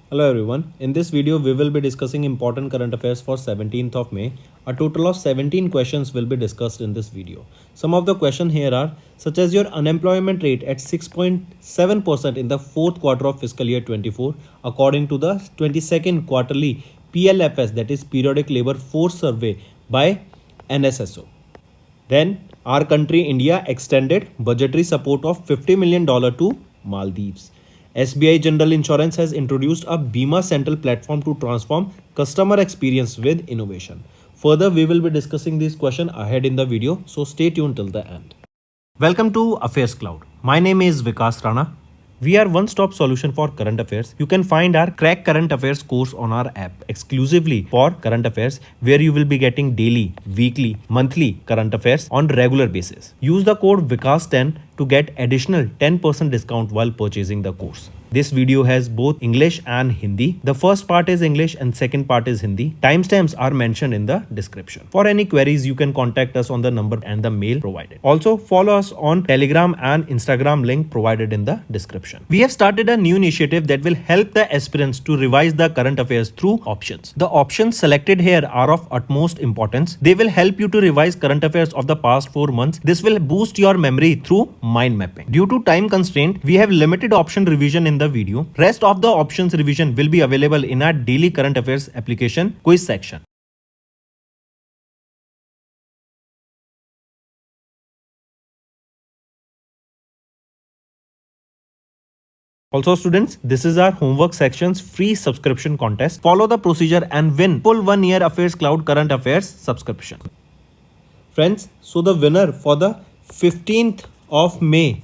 Hello everyone. In this video, we will be discussing important current affairs for 17th of May. A total of 17 questions will be discussed in this video. Some of the questions here are such as your unemployment rate at 6.7% in the fourth quarter of fiscal year 24 according to the 22nd quarterly PLFS, that is Periodic Labor Force Survey by NSSO. Then our country India extended budgetary support of $50 million to Maldives. SBI General Insurance has introduced a Bima Central platform to transform customer experience with innovation. Further, we will be discussing this question ahead in the video, so stay tuned till the end. Welcome to Affairs Cloud. My name is Vikas Rana. We are one-stop solution for current affairs. You can find our Crack Current Affairs course on our app exclusively for current affairs, where you will be getting daily, weekly, monthly current affairs on regular basis. Use the code VIKAS10 to get additional 10% discount while purchasing the course. This video has both English and Hindi. The first part is English and second part is Hindi. Timestamps are mentioned in the description. For any queries, you can contact us on the number and the mail provided. Also, follow us on Telegram and Instagram link provided in the description. We have started a new initiative that will help the aspirants to revise the current affairs through options. The options selected here are of utmost importance. They will help you to revise current affairs of the past 4 months. This will boost your memory through mind mapping. Due to time constraint, we have limited option revision in the video. Rest of the options revision will be available in our daily current affairs application quiz section. Also students, this is our homework section's free subscription contest. Follow the procedure and win full 1 year Affairs Cloud current affairs subscription. Friends, so the winner for the 15th of May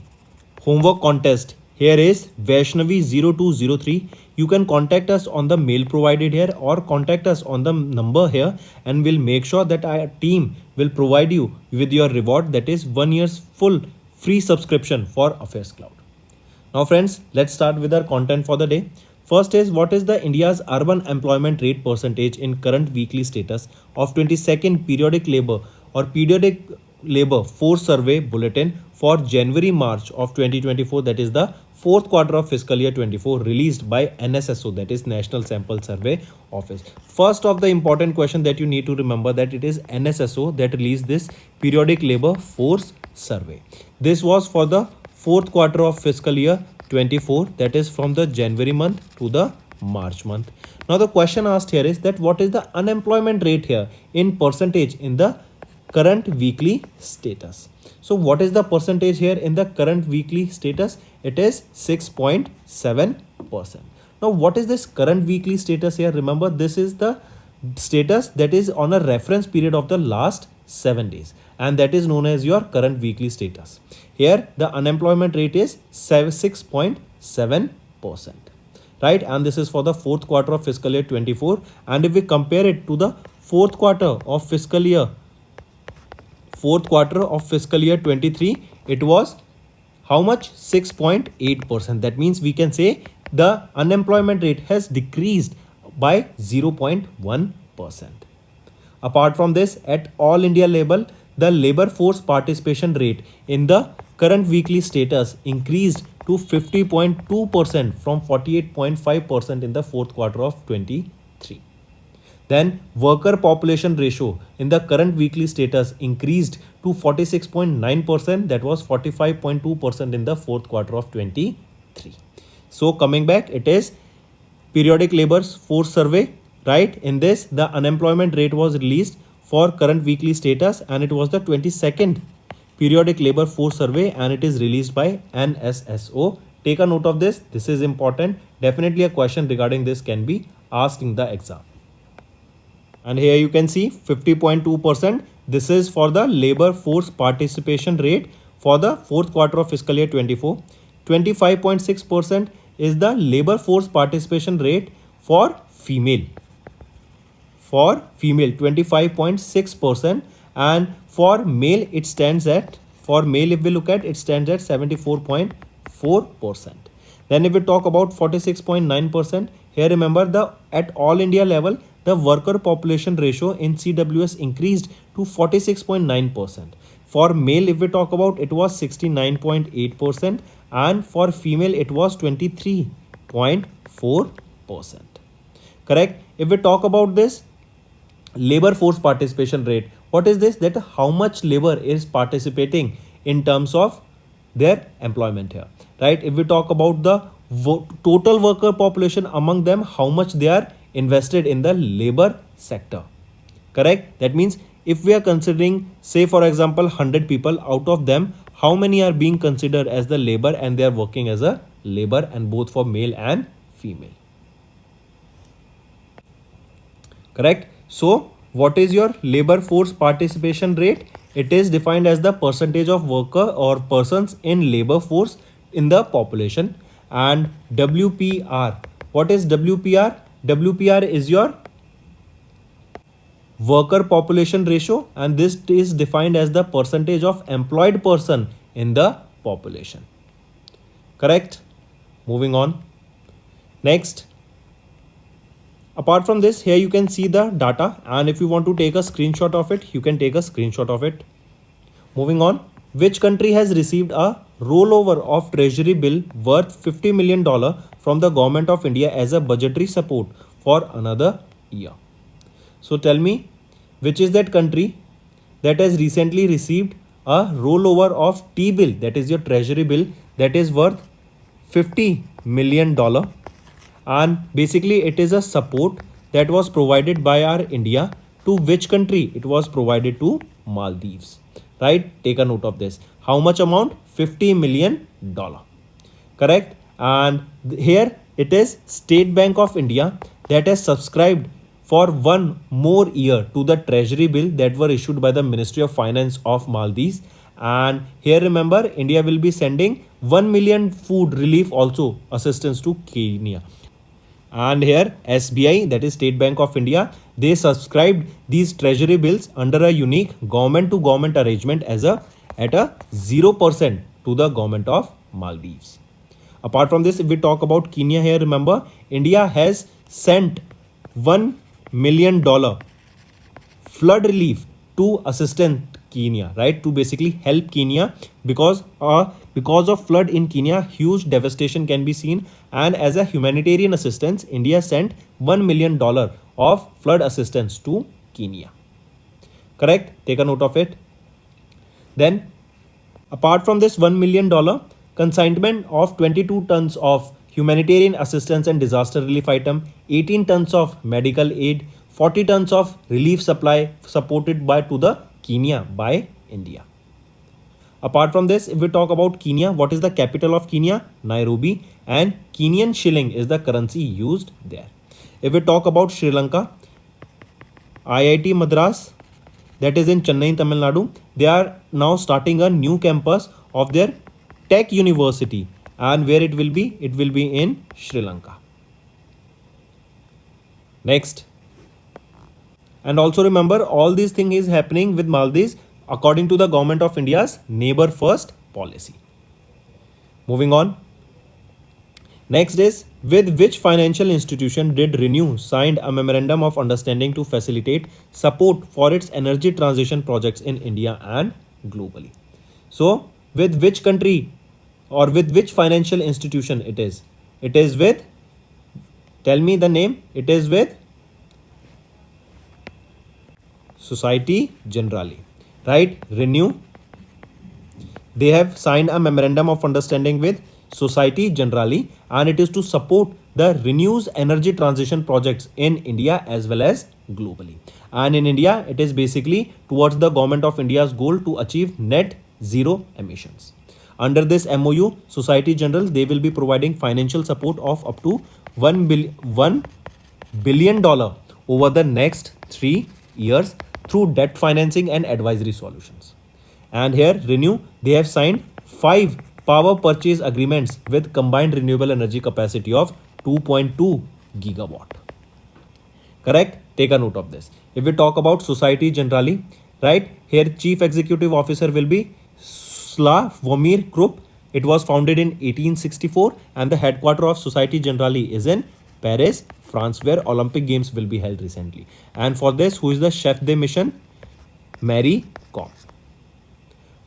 homework contest here is Vaishnavi0203. You can contact us on the mail provided here or contact us on the number here, and we'll make sure that our team will provide you with your reward, that is 1 year's full free subscription for Affairs Cloud. Now friends, let's start with our content for the day. First is, what is the India's urban employment rate percentage in current weekly status of 22nd periodic labor force survey bulletin for January-March of 2024, that is the fourth quarter of fiscal year 24, released by NSSO, that is National Sample Survey Office. First of the important question that you need to remember, that it is NSSO that released this periodic labor force survey. This was for the fourth quarter of fiscal year 24, that is from the January month to the March month. Now the question asked here is that what is the unemployment rate here in percentage in the current weekly status. So what is the percentage here in the current weekly status? It is 6.7%. Now what is this current weekly status here? Remember, this is the status that is on a reference period of the last 7 days, and that is known as your current weekly status. Here the unemployment rate is 6.7%, right? And this is for the fourth quarter of fiscal year 24. And if we compare it to the fourth quarter of fiscal year 23, it was how much? 6.8%. That means we can say the unemployment rate has decreased by 0.1%. Apart from this, at all India level, the labor force participation rate in the current weekly status increased to 50.2% from 48.5% in the fourth quarter of 23. Then worker population ratio in the current weekly status increased to 46.9%, that was 45.2% in the fourth quarter of 23. So coming back, it is periodic labor force survey, right? In this, the unemployment rate was released for current weekly status, and it was the 22nd periodic labor force survey, and it is released by NSSO. Take a note of this. This is important. Definitely a question regarding this can be asked in the exam. And here you can see 50.2%. This is for the labor force participation rate for the fourth quarter of fiscal year 24. 25.6% is the labor force participation rate for female. For female, 25.6%, and for male it stands at, for male if we look at, it stands at 74.4%. Then if we talk about 46.9%, here remember the at all India level, the worker population ratio in CWS increased to 46.9%. For male, if we talk about, it was 69.8%, and for female, it was 23.4%. Correct? If we talk about this labor force participation rate, what is this? That how much labor is participating in terms of their employment here, right? If we talk about the total worker population, among them how much they are invested in the labor sector. Correct? That means if we are considering, say for example, 100 people, out of them how many are being considered as the labor and they are working as a labor, and both for male and female. Correct? So what is your labor force participation rate? It is defined as the percentage of worker or persons in labor force in the population. And WPR, what is WPR? WPR is your worker population ratio, and this is defined as the percentage of employed person in the population. Correct? Moving on. Next, apart from this, here you can see the data, and if you want to take a screenshot of it, you can take a screenshot of it. Moving on, which country has received a rollover of treasury bill worth $50 million from the government of India as a budgetary support for another year? So tell me, which is that country that has recently received a rollover of T-bill, that is your treasury bill, that is worth $50 million, and basically it is a support that was provided by our India to which country? It was provided to Maldives, right? Take a note of this. How much amount? $50 million. Correct? And here it is State Bank of India that has subscribed for one more year to the treasury bill that were issued by the Ministry of Finance of Maldives. And here remember, India will be sending 1 million food relief also assistance to Kenya. And here SBI, that is State Bank of India, they subscribed these treasury bills under a unique government to government arrangement at a 0% to the government of Maldives. Apart from this, if we talk about Kenya, here remember, India has sent $1 million flood relief to assistant Kenya, right? To basically help Kenya because of flood in Kenya, huge devastation can be seen, and as a humanitarian assistance, India sent $1 million of flood assistance to Kenya. Correct? Take a note of it. Then, apart from this $1 million, consignment of 22 tons of humanitarian assistance and disaster relief item, 18 tons of medical aid, 40 tons of relief supply supported to the Kenya by India. Apart from this, if we talk about Kenya, what is the capital of Kenya? Nairobi, and Kenyan shilling is the currency used there. If we talk about Sri Lanka, IIT Madras, that is in Chennai, Tamil Nadu, they are now starting a new campus of their tech university, and where it will be? It will be in Sri Lanka. Next. And also remember, all these things is happening with Maldives according to the government of India's neighbor first policy. Moving on. Next is, with which financial institution did ReNew signed a memorandum of understanding to facilitate support for its energy transition projects in India and globally? So, with which country or with which financial institution it is? It is with, tell me the name, it is with Societe Generale, right? ReNew, they have signed a memorandum of understanding with Societe Generale, and it is to support the ReNew's energy transition projects in India as well as globally. And in India, it is basically towards the government of India's goal to achieve net zero emissions. Under this MOU, Societe Generale, they will be providing financial support of up to $1 billion over the next 3 years through debt financing and advisory solutions. And here ReNew, they have signed 5 power purchase agreements with combined renewable energy capacity of 2.2 gigawatt. Correct? Take a note of this. If we talk about Societe Generale, right, here Chief Executive Officer will be Slawomir Krupp. It was founded in 1864, and the headquarters of Societe Generale is in Paris, France, where Olympic Games will be held recently. And for this, who is the chef de mission? Marie Kondo.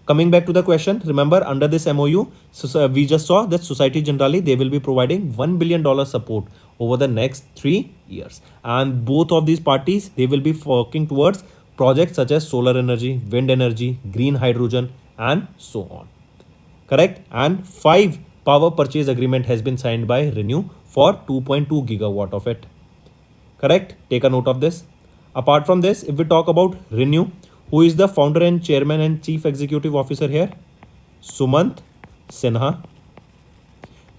Coming back to the question, remember under this MOU, we just saw that Societe Generale, they will be providing $1 billion support over the next 3 years. And both of these parties, they will be working towards projects such as solar energy, wind energy, green hydrogen, and so on. Correct? And 5 power purchase agreement has been signed by ReNew for 2.2 gigawatt of it. Correct? Take a note of this. Apart from this, if we talk about ReNew, who is the founder and chairman and chief executive officer here? Sumant Sinha,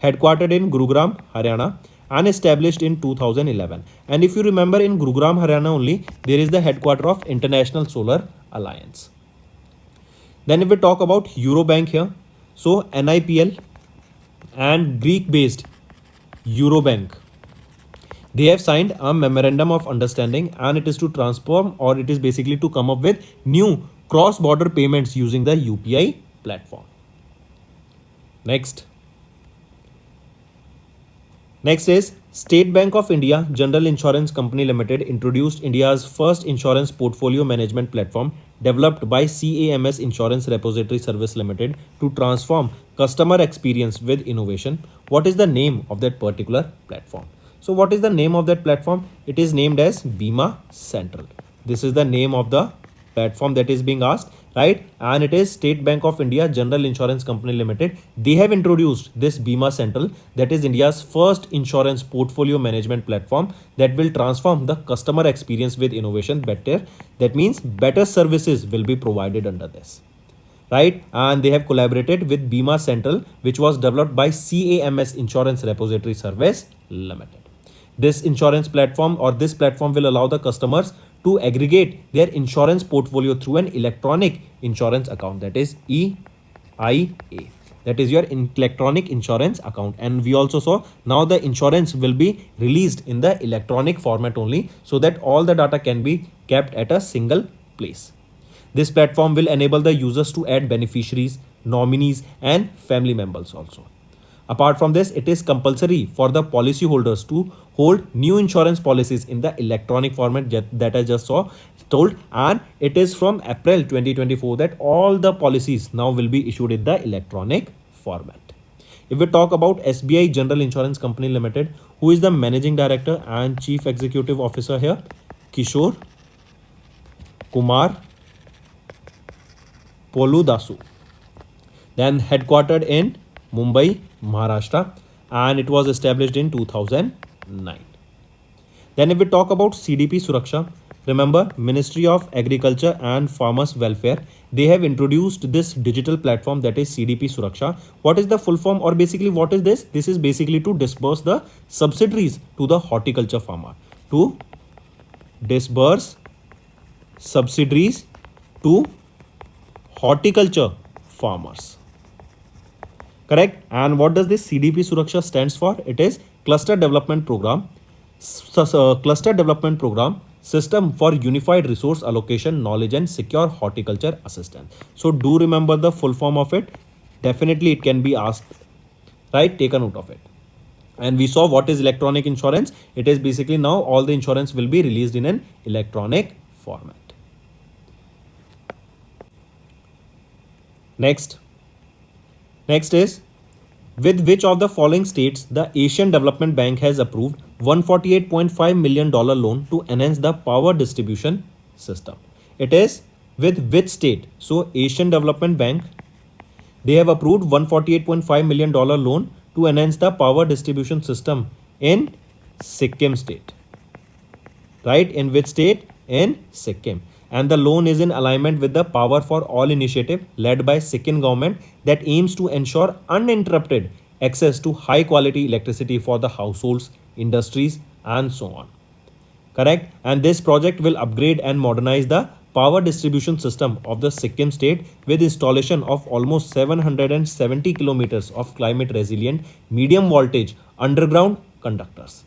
headquartered in Gurugram, Haryana, and established in 2011. And if you remember, in Gurugram, Haryana only, there is the headquarter of International Solar Alliance. Then if we talk about Eurobank here, so NIPL and Greek-based Eurobank, they have signed a memorandum of understanding, and it is to transform, or it is basically to come up with new cross-border payments using the UPI platform. Next is State Bank of India General Insurance Company Limited introduced India's first insurance portfolio management platform developed by CAMS Insurance Repository Service Limited to transform customer experience with innovation. What is the name of that particular platform? So what is the name of that platform? It is named as Bima Central. This is the name of the platform that is being asked, right? And it is State Bank of India General Insurance Company Limited. They have introduced this Bima Central, that is India's first insurance portfolio management platform that will transform the customer experience with innovation better. That means better services will be provided under this, right? And they have collaborated with Bima Central, which was developed by CAMS Insurance Repository Service Limited. This insurance platform, or this platform, will allow the customers to aggregate their insurance portfolio through an electronic insurance account, that is EIA. That is your electronic insurance account. And we also saw now the insurance will be released in the electronic format only, so that all the data can be kept at a single place. This platform will enable the users to add beneficiaries, nominees, and family members also. Apart from this, it is compulsory for the policyholders to hold new insurance policies in the electronic format that I just told, and it is from April 2024 that all the policies now will be issued in the electronic format. If we talk about SBI General Insurance Company Limited, who is the managing director and chief executive officer here? Kishore Kumar Poludasu. Then headquartered in Mumbai, Maharashtra, and it was established in 2009. Then if we talk about CDP Suraksha, remember Ministry of Agriculture and Farmers Welfare, they have introduced this digital platform, that is CDP Suraksha. What is the full form, or basically what is this? This is basically to disburse the subsidies to the horticulture farmer, to disburse subsidies to horticulture farmers. Correct? And what does this CDP Suraksha stands for? It is Cluster Development Program, Cluster Development Program System for Unified Resource Allocation, Knowledge and Secure Horticulture Assistance. So do remember the full form of it. Definitely it can be asked, right? Take a note of it. And we saw what is electronic insurance. It is basically now all the insurance will be released in an electronic format. Next is, with which of the following states the Asian Development Bank has approved $148.5 million loan to enhance the power distribution system? It is with which state? So Asian Development Bank, they have approved $148.5 million loan to enhance the power distribution system in Sikkim state. Right? In which state? In Sikkim. And the loan is in alignment with the Power for All initiative led by Sikkim government that aims to ensure uninterrupted access to high quality electricity for the households, industries, and so on. Correct? And this project will upgrade and modernize the power distribution system of the Sikkim state with installation of almost 770 kilometers of climate resilient medium voltage underground conductors.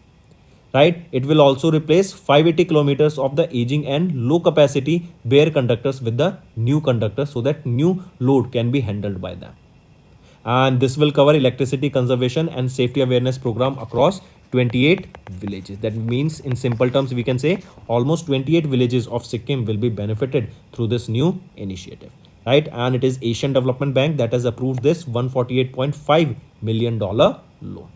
Right? It will also replace 580 kilometers of the aging and low capacity bare conductors with the new conductors, so that new load can be handled by them. And this will cover electricity conservation and safety awareness program across 28 villages. That means in simple terms we can say almost 28 villages of Sikkim will be benefited through this new initiative. Right? And it is Asian Development Bank that has approved this $148.5 million loan.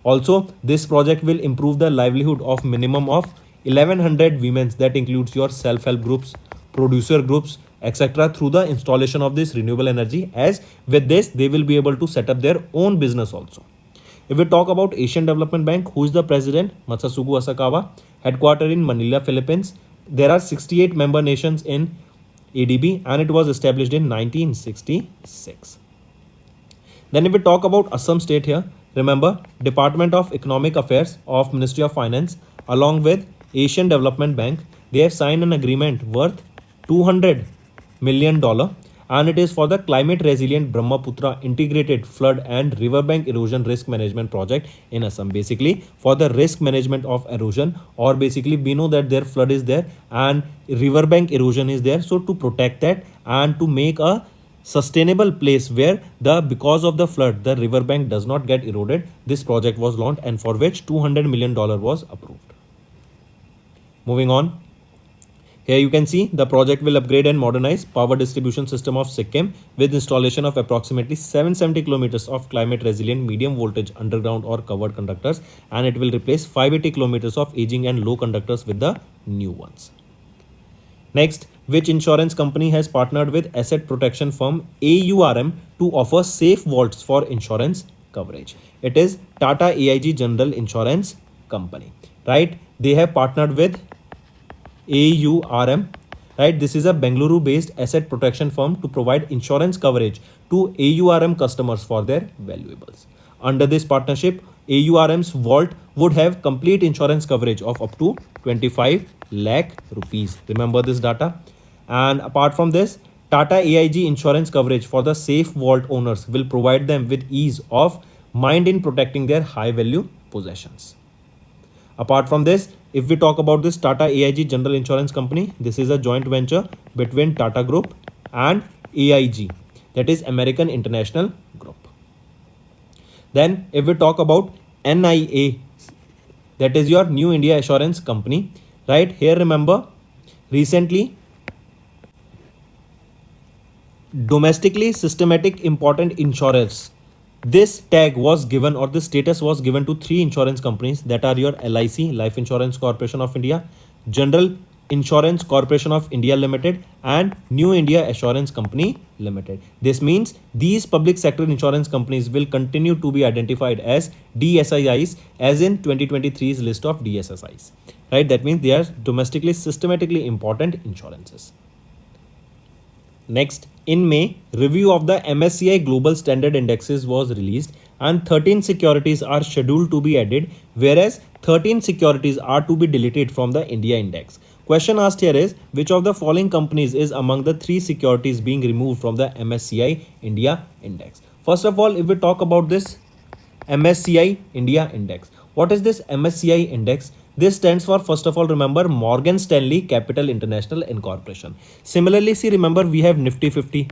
Also, this project will improve the livelihood of minimum of 1100 women, that includes your self-help groups, producer groups, etc., through the installation of this renewable energy. As with this, they will be able to set up their own business also. If we talk about Asian Development Bank, who is the president? Masatsugu Asakawa, headquartered in Manila, Philippines. There are 68 member nations in ADB and it was established in 1966. Then if we talk about Assam state here, remember Department of Economic Affairs of Ministry of Finance along with Asian Development Bank, they have signed an agreement worth $200 million and it is for the climate resilient Brahmaputra integrated flood and riverbank erosion risk management project in Assam. Basically for the risk management of erosion, or basically we know that their flood is there and riverbank erosion is there, so to protect that and to make a sustainable place where because of the flood the riverbank does not get eroded, this project was launched and for which $200 million was approved. Moving on, here you can see the project will upgrade and modernize power distribution system of Sikkim with installation of approximately 770 kilometers of climate resilient medium voltage underground or covered conductors, and it will replace 580 kilometers of aging and low conductors with the new ones. Next, which insurance company has partnered with asset protection firm AURM to offer safe vaults for insurance coverage? It is Tata AIG General Insurance Company, right? They have partnered with AURM, right? This is a Bengaluru based asset protection firm to provide insurance coverage to AURM customers for their valuables. Under this partnership, AURM's vault would have complete insurance coverage of up to 25 lakh rupees. Remember this data. And apart from this, Tata AIG insurance coverage for the safe vault owners will provide them with ease of mind in protecting their high value possessions. Apart from this, if we talk about this Tata AIG General Insurance Company, this is a joint venture between Tata Group and AIG, that is American International Group. Then if we talk about NIA, that is your New India Assurance Company, right? Here remember, recently domestically systematic important insurers, this tag was given or this status was given to 3 insurance companies, that are your LIC, Life Insurance Corporation of India, General Insurance Corporation of India Limited and New India Assurance Company Limited. This means these public sector insurance companies will continue to be identified as DSIs as in 2023's list of DSSIs, right? That means they are domestically systematically important insurances. Next, in May, review of the MSCI Global Standard Indexes was released and 13 securities are scheduled to be added, whereas 13 securities are to be deleted from the India index. Question asked here is, which of the following companies is among the 3 securities being removed from the MSCI India index? First of all, if we talk about this MSCI India index, what is this MSCI index? This stands for, first of all, remember Morgan Stanley Capital International Incorporation. Similarly, see, remember we have Nifty 50,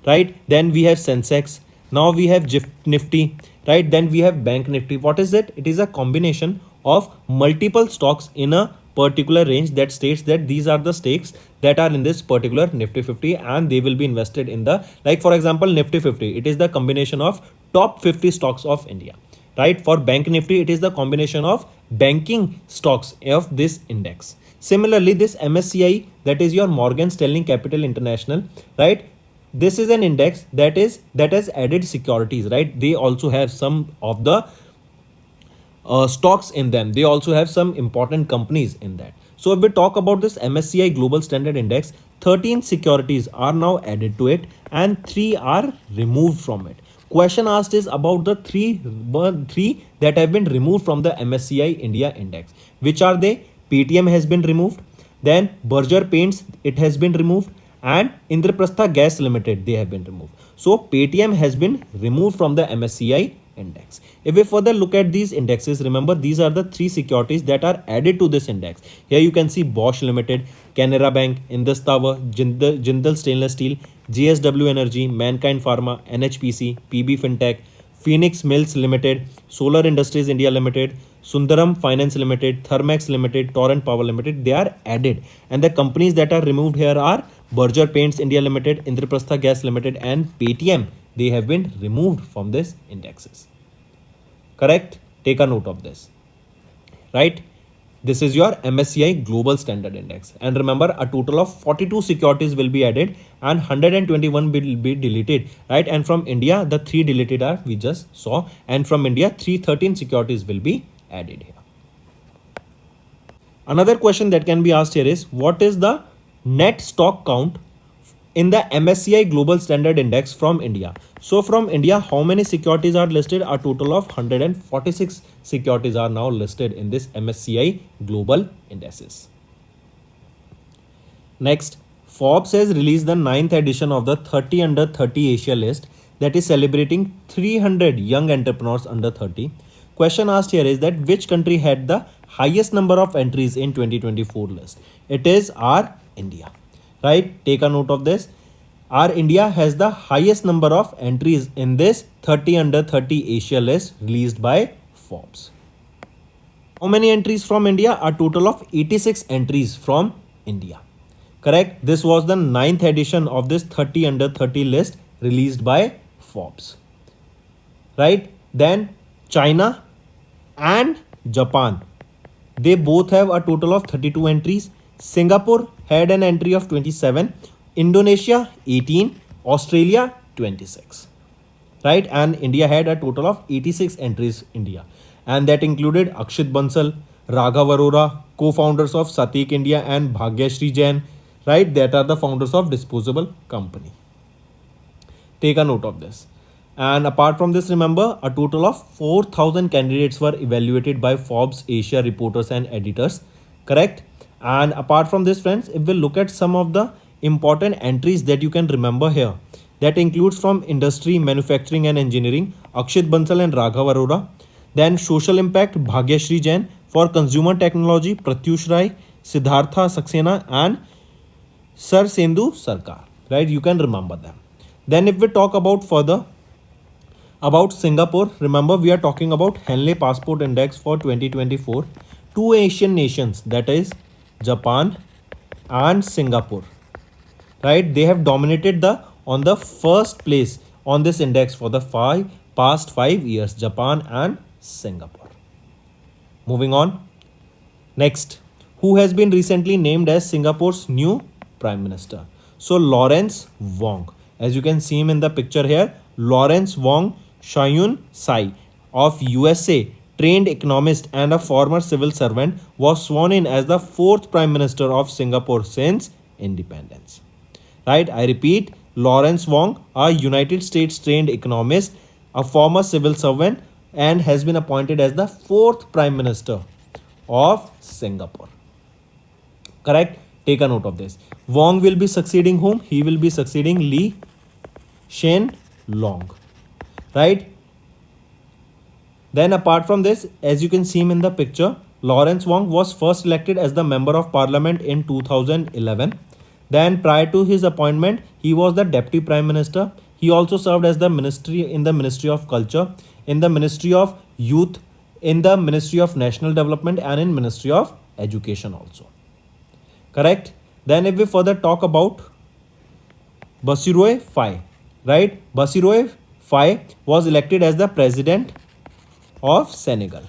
right? Then we have Sensex. Now we have GIFT Nifty, right? Then we have Bank Nifty. What is it? It is a combination of multiple stocks in a particular range that states that these are the stakes that are in this particular Nifty 50 and they will be invested in the, like for example, Nifty 50. It is the combination of top 50 stocks of India. Right? For Bank Nifty, it is the combination of banking stocks of this index. Similarly, this MSCI, that is your Morgan Stanley Capital International, right? This is an index that has added securities, right? They also have some of the stocks in them. They also have some important companies in that. So if we talk about this MSCI Global Standard Index, 13 securities are now added to it and 3 are removed from it. Question asked is about the three that have been removed from the MSCI India index. Which are they? Paytm has been removed. Then Berger Paints, it has been removed. And Indraprastha Gas Limited, they have been removed. So Paytm has been removed from the MSCI index. If we further look at these indexes, remember these are the 3 securities that are added to this index. Here you can see Bosch Limited, Canara Bank, Indus Tower, Jindal Stainless Steel, JSW Energy, Mankind Pharma, NHPC, PB Fintech, Phoenix Mills Limited, Solar Industries India Limited, Sundaram Finance Limited, Thermax Limited, Torrent Power Limited. They are added, and the companies that are removed here are Berger Paints India Limited, Indraprastha Gas Limited and Paytm. They have been removed from this indexes. Correct? Take a note of this, right? This is your MSCI Global Standard Index. And remember, a total of 42 securities will be added and 121 will be deleted, right? And from India, the 3 deleted are we just saw. And from India, 313 securities will be added here. Another question that can be asked here is, what is the net stock count in the MSCI Global Standard Index from India? So from India, how many securities are listed? A total of 146 securities are now listed in this MSCI Global Indices. Next, Forbes has released the 9th edition of the 30 under 30 Asia list, that is celebrating 300 young entrepreneurs under 30. Question asked here is that which country had the highest number of entries in 2024 list? It is our India, right? Take a note of this. Our India has the highest number of entries in this 30 under 30 Asia list released by Forbes. How many entries from India? A total of 86 entries from India. Correct? This was the 9th edition of this 30 under 30 list released by Forbes. Right? Then China and Japan, they both have a total of 32 entries. Singapore had an entry of 27. Indonesia 18, Australia 26, right? And India had a total of 86 entries. India, and that included Akshit Bansal, Raghav Arora, co-founders of Satik India, and Bhagyashree Jain, right? That are the founders of Disposable Company. Take a note of this. And apart from this, remember, a total of 4,000 candidates were evaluated by Forbes Asia reporters and editors, correct? And apart from this, friends, if we look at some of the important entries that you can remember here, that includes from industry, manufacturing and engineering, Akshit Bansal and Raghav Arora. Then social impact, Bhagyashree Jain. For consumer technology, Pratyush Rai, Siddhartha Saxena and Sir Sendu Sarkar, right? You can remember them. Then if we talk about further about Singapore, remember we are talking about Henley Passport Index for 2024. Two Asian nations, that is Japan and Singapore, right? They have dominated on the first place on this index for the past 5 years, Japan and Singapore. Moving on. Next, who has been recently named as Singapore's new Prime Minister? So Lawrence Wong, as you can see him in the picture here, Lawrence Wong Shayun Sai of USA, trained economist and a former civil servant, was sworn in as the 4th Prime Minister of Singapore since independence. Right? I repeat, Lawrence Wong, a United States trained economist, a former civil servant, and has been appointed as the 4th Prime Minister of Singapore. Correct? Take a note of this. Wong will be succeeding whom? He will be succeeding Lee Hsien Loong. Right? Then apart from this, as you can see him in the picture, Lawrence Wong was first elected as the Member of Parliament in 2011. Then prior to his appointment, he was the Deputy Prime Minister. He also served as the Ministry of Culture, in the Ministry of Youth, in the Ministry of National Development, and in Ministry of Education also. Correct? Then if we further talk about Bassirou Faye, right? Bassirou Faye was elected as the President of Senegal.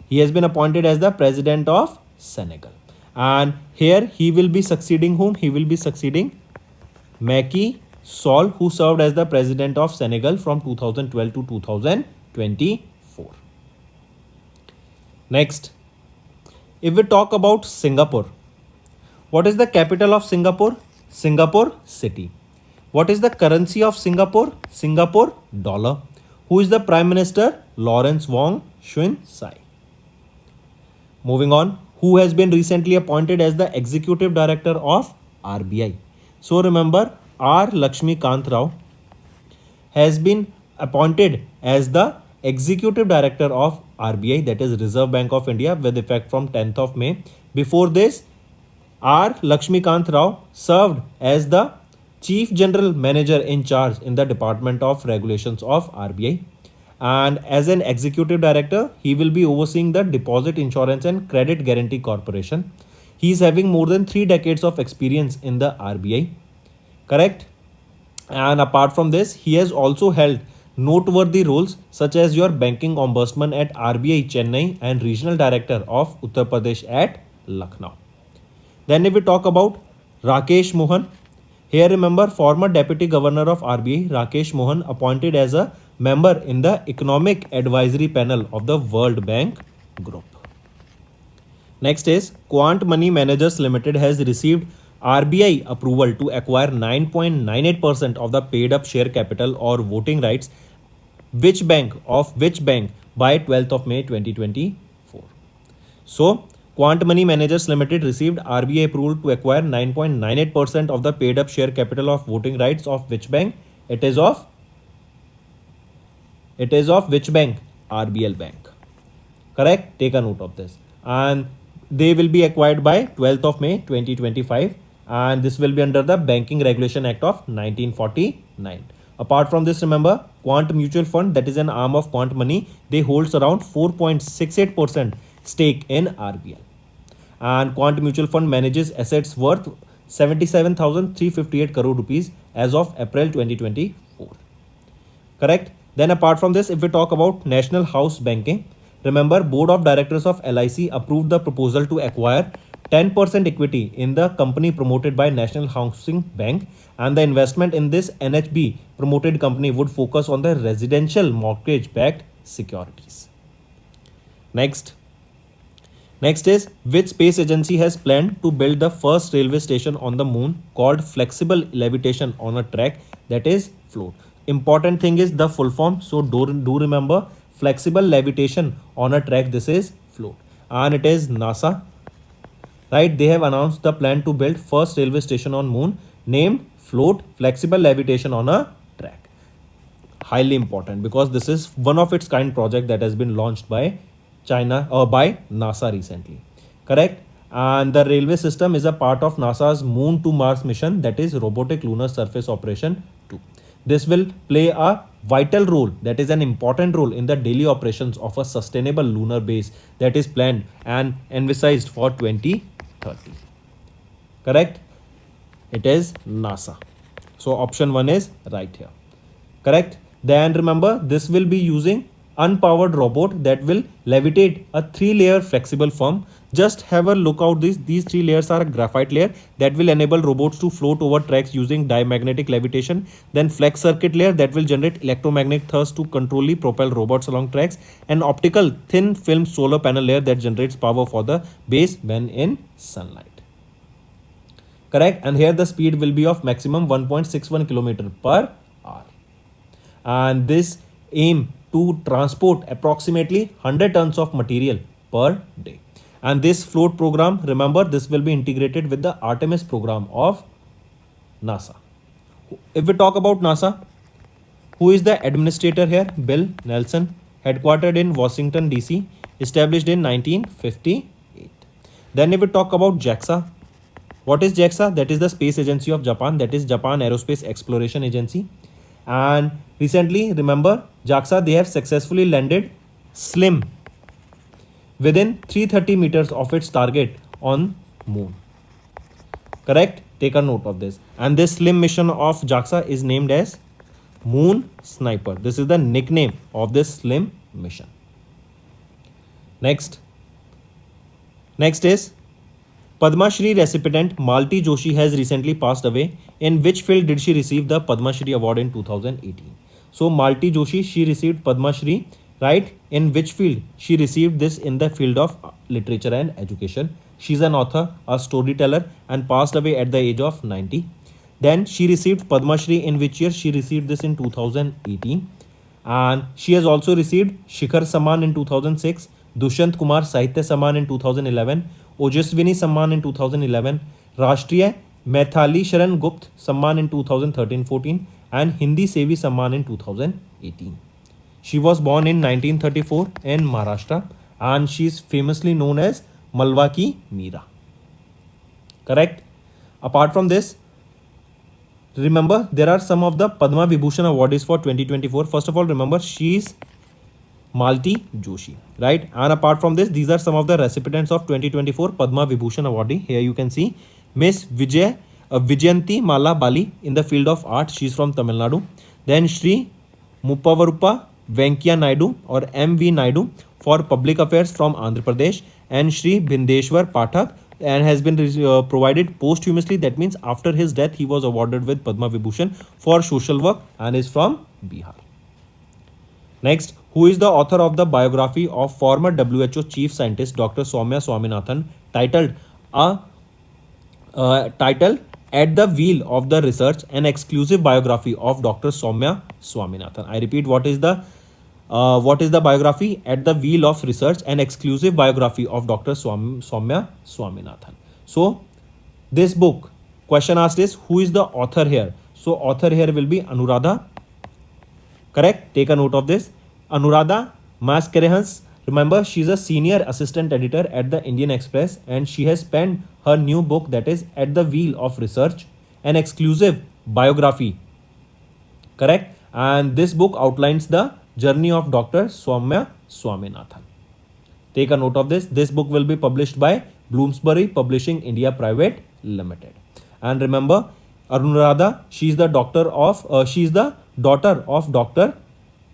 He has been appointed as the President of Senegal. And here he will be succeeding whom? He will be succeeding Macky Sall, who served as the President of Senegal from 2012 to 2024. Next, if we talk about Singapore, what is the capital of Singapore? Singapore City. What is the currency of Singapore? Singapore dollar. Who is the Prime Minister? Lawrence Wong Shayun Sai. Moving on, who has been recently appointed as the Executive Director of RBI? So remember, R. Lakshmikant Rao has been appointed as the Executive Director of RBI, that is Reserve Bank of India, with effect from 10th of May. Before this, R. Lakshmikant Rao served as the Chief General Manager in charge in the Department of Regulations of RBI. And as an Executive Director, he will be overseeing the Deposit Insurance and Credit Guarantee Corporation. He is having more than 3 decades of experience in the RBI. Correct? And apart from this, he has also held noteworthy roles such as your banking ombudsman at RBI Chennai and regional director of Uttar Pradesh at Lucknow. Then if we talk about Rakesh Mohan, here remember former deputy governor of RBI Rakesh Mohan appointed as a member in the economic advisory panel of the World Bank group. Next is Quant Money Managers Limited has received RBI approval to acquire 9.98% of the paid up share capital or voting rights which bank by 12th of May 2024. So Quant Money Managers Limited received RBI approval to acquire 9.98% of the paid up share capital of voting rights of which bank? It is of which bank? RBL Bank. Correct? Take a note of this. And they will be acquired by 12th of May 2025 and this will be under the Banking Regulation Act of 1949. Apart from this, remember Quant Mutual Fund, that is an arm of Quant Money, they holds around 4.68% stake in RBL. And Quant Mutual Fund manages assets worth 77,358 crore rupees as of April 2024. Correct? Then apart from this, if we talk about National House Banking, remember Board of Directors of LIC approved the proposal to acquire 10% equity in the company promoted by National Housing Bank, and the investment in this NHB promoted company would focus on the residential mortgage backed securities. Next is which space agency has planned to build the first railway station on the moon called flexible levitation on a track, that is float. Important thing is the full form, so do remember flexible levitation on a track, this is float, and it is NASA, right? They have announced the plan to build first railway station on moon named float flexible levitation on a track. Highly important because this is one of its kind project that has been launched by China or by NASA recently. Correct? And the railway system is a part of NASA's Moon to Mars mission, that is Robotic Lunar Surface Operation 2. This will play a vital role, that is an important role in the daily operations of a sustainable lunar base that is planned and envisaged for 2030. Correct? It is NASA. So option 1 is right here. Correct? Then remember this will be using unpowered robot that will levitate a 3-layer flexible foam. Just have a look out these 3 layers are a graphite layer that will enable robots to float over tracks using diamagnetic levitation, then flex circuit layer that will generate electromagnetic thrust to controlly propel robots along tracks, and optical thin film solar panel layer that generates power for the base when in sunlight. Correct? And here the speed will be of maximum 1.61 km per hour, and this aim to transport approximately 100 tons of material per day. And this float program, remember this will be integrated with the Artemis program of NASA. If we talk about NASA, who is the administrator here? Bill Nelson, headquartered in Washington DC, established in 1958. Then if we talk about JAXA, what is JAXA? That is the space agency of Japan, that is Japan Aerospace Exploration Agency. And recently, remember JAXA, they have successfully landed SLIM within 330 meters of its target on moon. Correct? Take a note of this. And this SLIM mission of JAXA is named as Moon Sniper. This is the nickname of this SLIM mission. Next is Padma Shri recipient Malti Joshi has recently passed away. In which field did she receive the Padma Shri award in 2018? So Malti Joshi, she received Padma Shri, right? In which field? She received this in the field of literature and education. She's an author, a storyteller, and passed away at the age of 90. Then she received Padma Shri in which year? She received this in 2018. And she has also received Shikhar Samman in 2006, Dushyant Kumar Sahitya Samman in 2011, Ojaswini Samman in 2011, Rashtriya Maithili Sharan Gupt Samman in 2013-14, and Hindi Sevi Samman in 2018. She was born in 1934 in Maharashtra and she is famously known as Malwa Ki Meera. Correct? Apart from this, remember there are some of the Padma Vibhushan awardees for 2024. First of all, remember she is Malti Joshi, right? And apart from this, these are some of the recipients of 2024 Padma Vibhushan awardee. Here you can see Miss Vijayanti Mala Bali in the field of art. She is from Tamil Nadu. Then Shri Muppavarupa Venkaiah Naidu or M.V. Naidu for Public Affairs from Andhra Pradesh, and Shri Bindeshwar Pathak, and has been provided posthumously. That means after his death he was awarded with Padma Vibhushan for social work and is from Bihar. Next, who is the author of the biography of former WHO chief scientist Dr. Soumya Swaminathan titled titled At the Wheel of the Research, an exclusive biography of Dr. Soumya Swaminathan. I repeat, what is the biography? At the Wheel of Research, an exclusive biography of Dr. Soumya Swaminathan. So, this book, question asked is, who is the author here? So, author here will be Anuradha. Correct? Take a note of this. Anuradha Mascarenhas. Remember, she's a senior assistant editor at the Indian Express, and she has penned her new book, that is At the Wheel of Research, an exclusive biography. Correct? And this book outlines the journey of Dr. Soumya Swaminathan. Take a note of this. This book will be published by Bloomsbury Publishing India Private Limited. And remember, Anuradha, she is the daughter of Dr.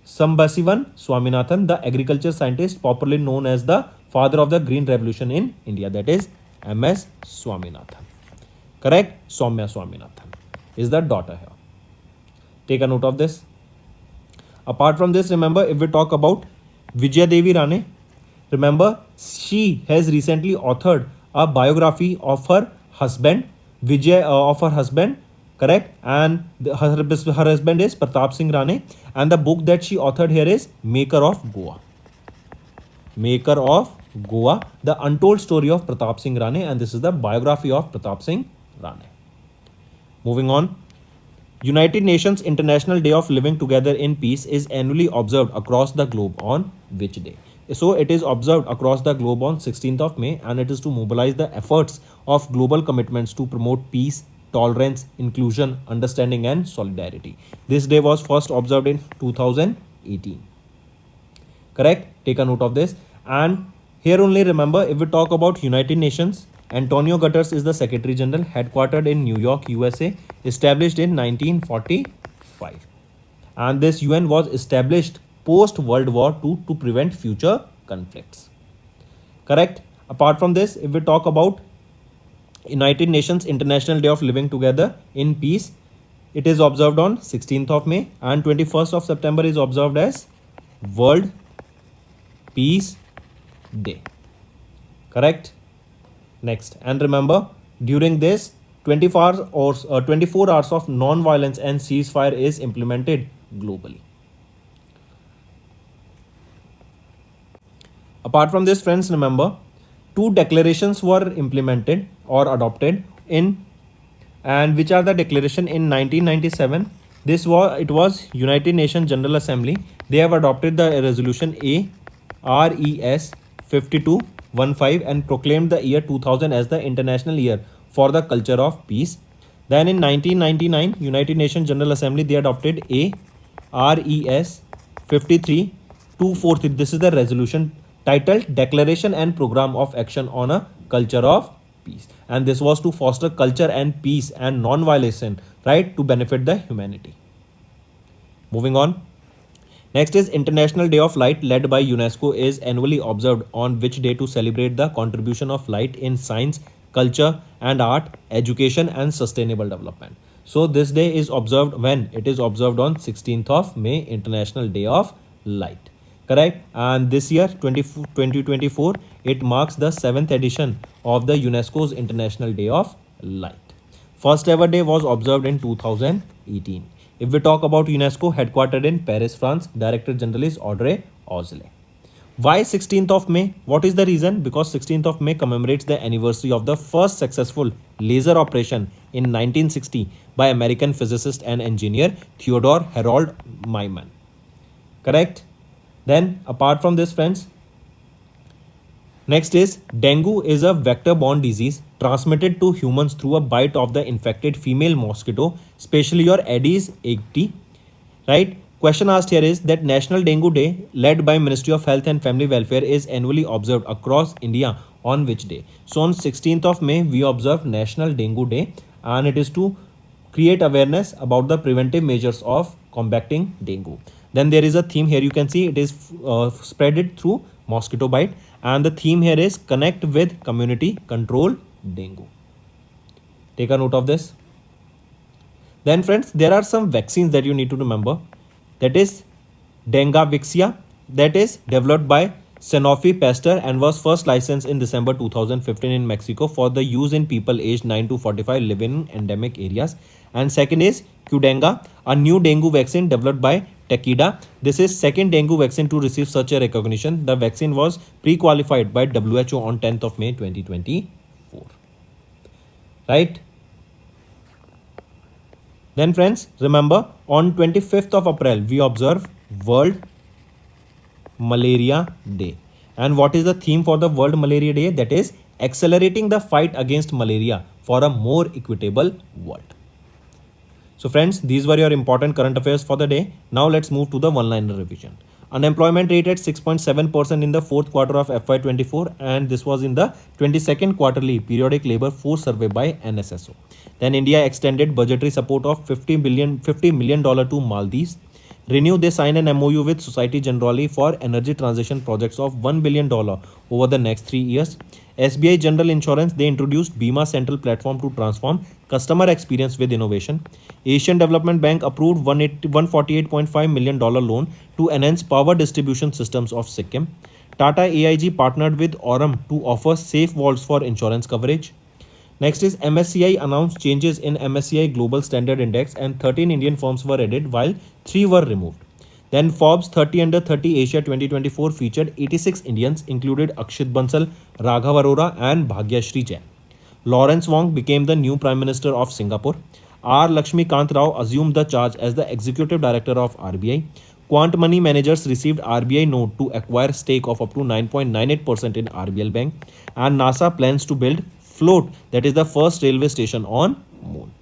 Sambasivan Swaminathan, the agriculture scientist popularly known as the father of the Green Revolution in India, that is MS Swaminathan. Correct? Soumya Swaminathan is the daughter here. Take a note of this. Apart from this, remember, if we talk about Vijaya Devi Rane, remember, she has recently authored a biography of her husband, correct? And her husband is Pratap Singh Rane, and the book that she authored here is Maker of Goa. Maker of Goa, the untold story of Pratap Singh Rane, and this is the biography of Pratap Singh Rane. Moving on. United Nations International Day of Living Together in Peace is annually observed across the globe on which day? So it is observed across the globe on 16th of May, and it is to mobilize the efforts of global commitments to promote peace, tolerance, inclusion, understanding and solidarity. This day was first observed in 2018. Correct? Take a note of this. And here only remember, if we talk about United Nations, Antonio Guterres is the Secretary General, headquartered in New York, USA, established in 1945. And this UN was established post World War II to prevent future conflicts. Correct? Apart from this, if we talk about United Nations International Day of Living Together in Peace, it is observed on 16th of May, and 21st of September is observed as World Peace Day. Correct? Next, and remember, during this 24 hours of non-violence and ceasefire is implemented globally. Apart from this, friends, remember, two declarations were implemented or adopted in, and which are the declaration in 1997. It was United Nations General Assembly. They have adopted the resolution ARES 5215 and proclaimed the year 2000 as the International Year for the Culture of Peace. Then in 1999, United Nations General Assembly, they adopted ARES 53243. This is the resolution titled Declaration and Program of Action on a Culture of Peace, and this was to foster culture and peace and non-violence, right, to benefit the humanity. Moving on. Next is International Day of Light, led by UNESCO, is annually observed on which day to celebrate the contribution of light in science, culture and art, education and sustainable development. So this day is observed when? It is observed on 16th of May, International Day of Light. Correct? And this year 2024, it marks the 7th edition of the UNESCO's International Day of Light. First ever day was observed in 2018. If we talk about UNESCO, headquartered in Paris, France, Director General is Audrey Azoulay. Why 16th of May? What is the reason? Because 16th of May commemorates the anniversary of the first successful laser operation in 1960 by American physicist and engineer Theodore Harold Maiman. Correct? Then apart from this, friends, next is dengue is a vector-borne disease transmitted to humans through a bite of the infected female mosquito, especially your Aedes aegypti. Right? Question asked here is that National Dengue Day, led by Ministry of Health and Family Welfare, is annually observed across India on which day? So on 16th of May, we observe National Dengue Day, and it is to create awareness about the preventive measures of combating dengue. Then there is a theme here, you can see it is spread it through mosquito bite, and the theme here is connect with community control dengue. Take a note of this. Then friends, there are some vaccines that you need to remember. That is Dengavixia, that is developed by Sanofi Pasteur and was first licensed in December 2015 in Mexico for the use in people aged 9 to 45 living in endemic areas. And second is Qdenga, a new dengue vaccine developed by Takeda. This is second dengue vaccine to receive such a recognition. The vaccine was pre-qualified by WHO on 10th of May 2024. Right? Then friends, remember on 25th of April we observe World Malaria Day. And what is the theme for the World Malaria Day? That is accelerating the fight against malaria for a more equitable world. So friends, these were your important current affairs for the day. Now let's move to the one-liner revision. Unemployment rate at 6.7% in the fourth quarter of FY24, and this was in the 22nd quarterly periodic labor force survey by NSSO. Then India extended budgetary support of $50 million to Maldives. Renew, they sign an MOU with Society Generale for energy transition projects of $1 billion over the next 3 years. SBI General Insurance, they introduced Bima Central platform to transform customer experience with innovation. Asian Development Bank approved $148.5 million loan to enhance power distribution systems of Sikkim. Tata AIG partnered with Aurum to offer safe vaults for insurance coverage. Next is MSCI announced changes in MSCI Global Standard Index and 13 Indian firms were added while 3 were removed. Then Forbes 30 Under 30 Asia 2024 featured 86 Indians, included Akshit Bansal, Raghav Arora and Bhagyashree Jain. Lawrence Wong became the new Prime Minister of Singapore. R. Lakshmikant Rao assumed the charge as the Executive Director of RBI. Quant Money Managers received RBI note to acquire stake of up to 9.98% in RBL Bank. And NASA plans to build Float, that is the first railway station on moon.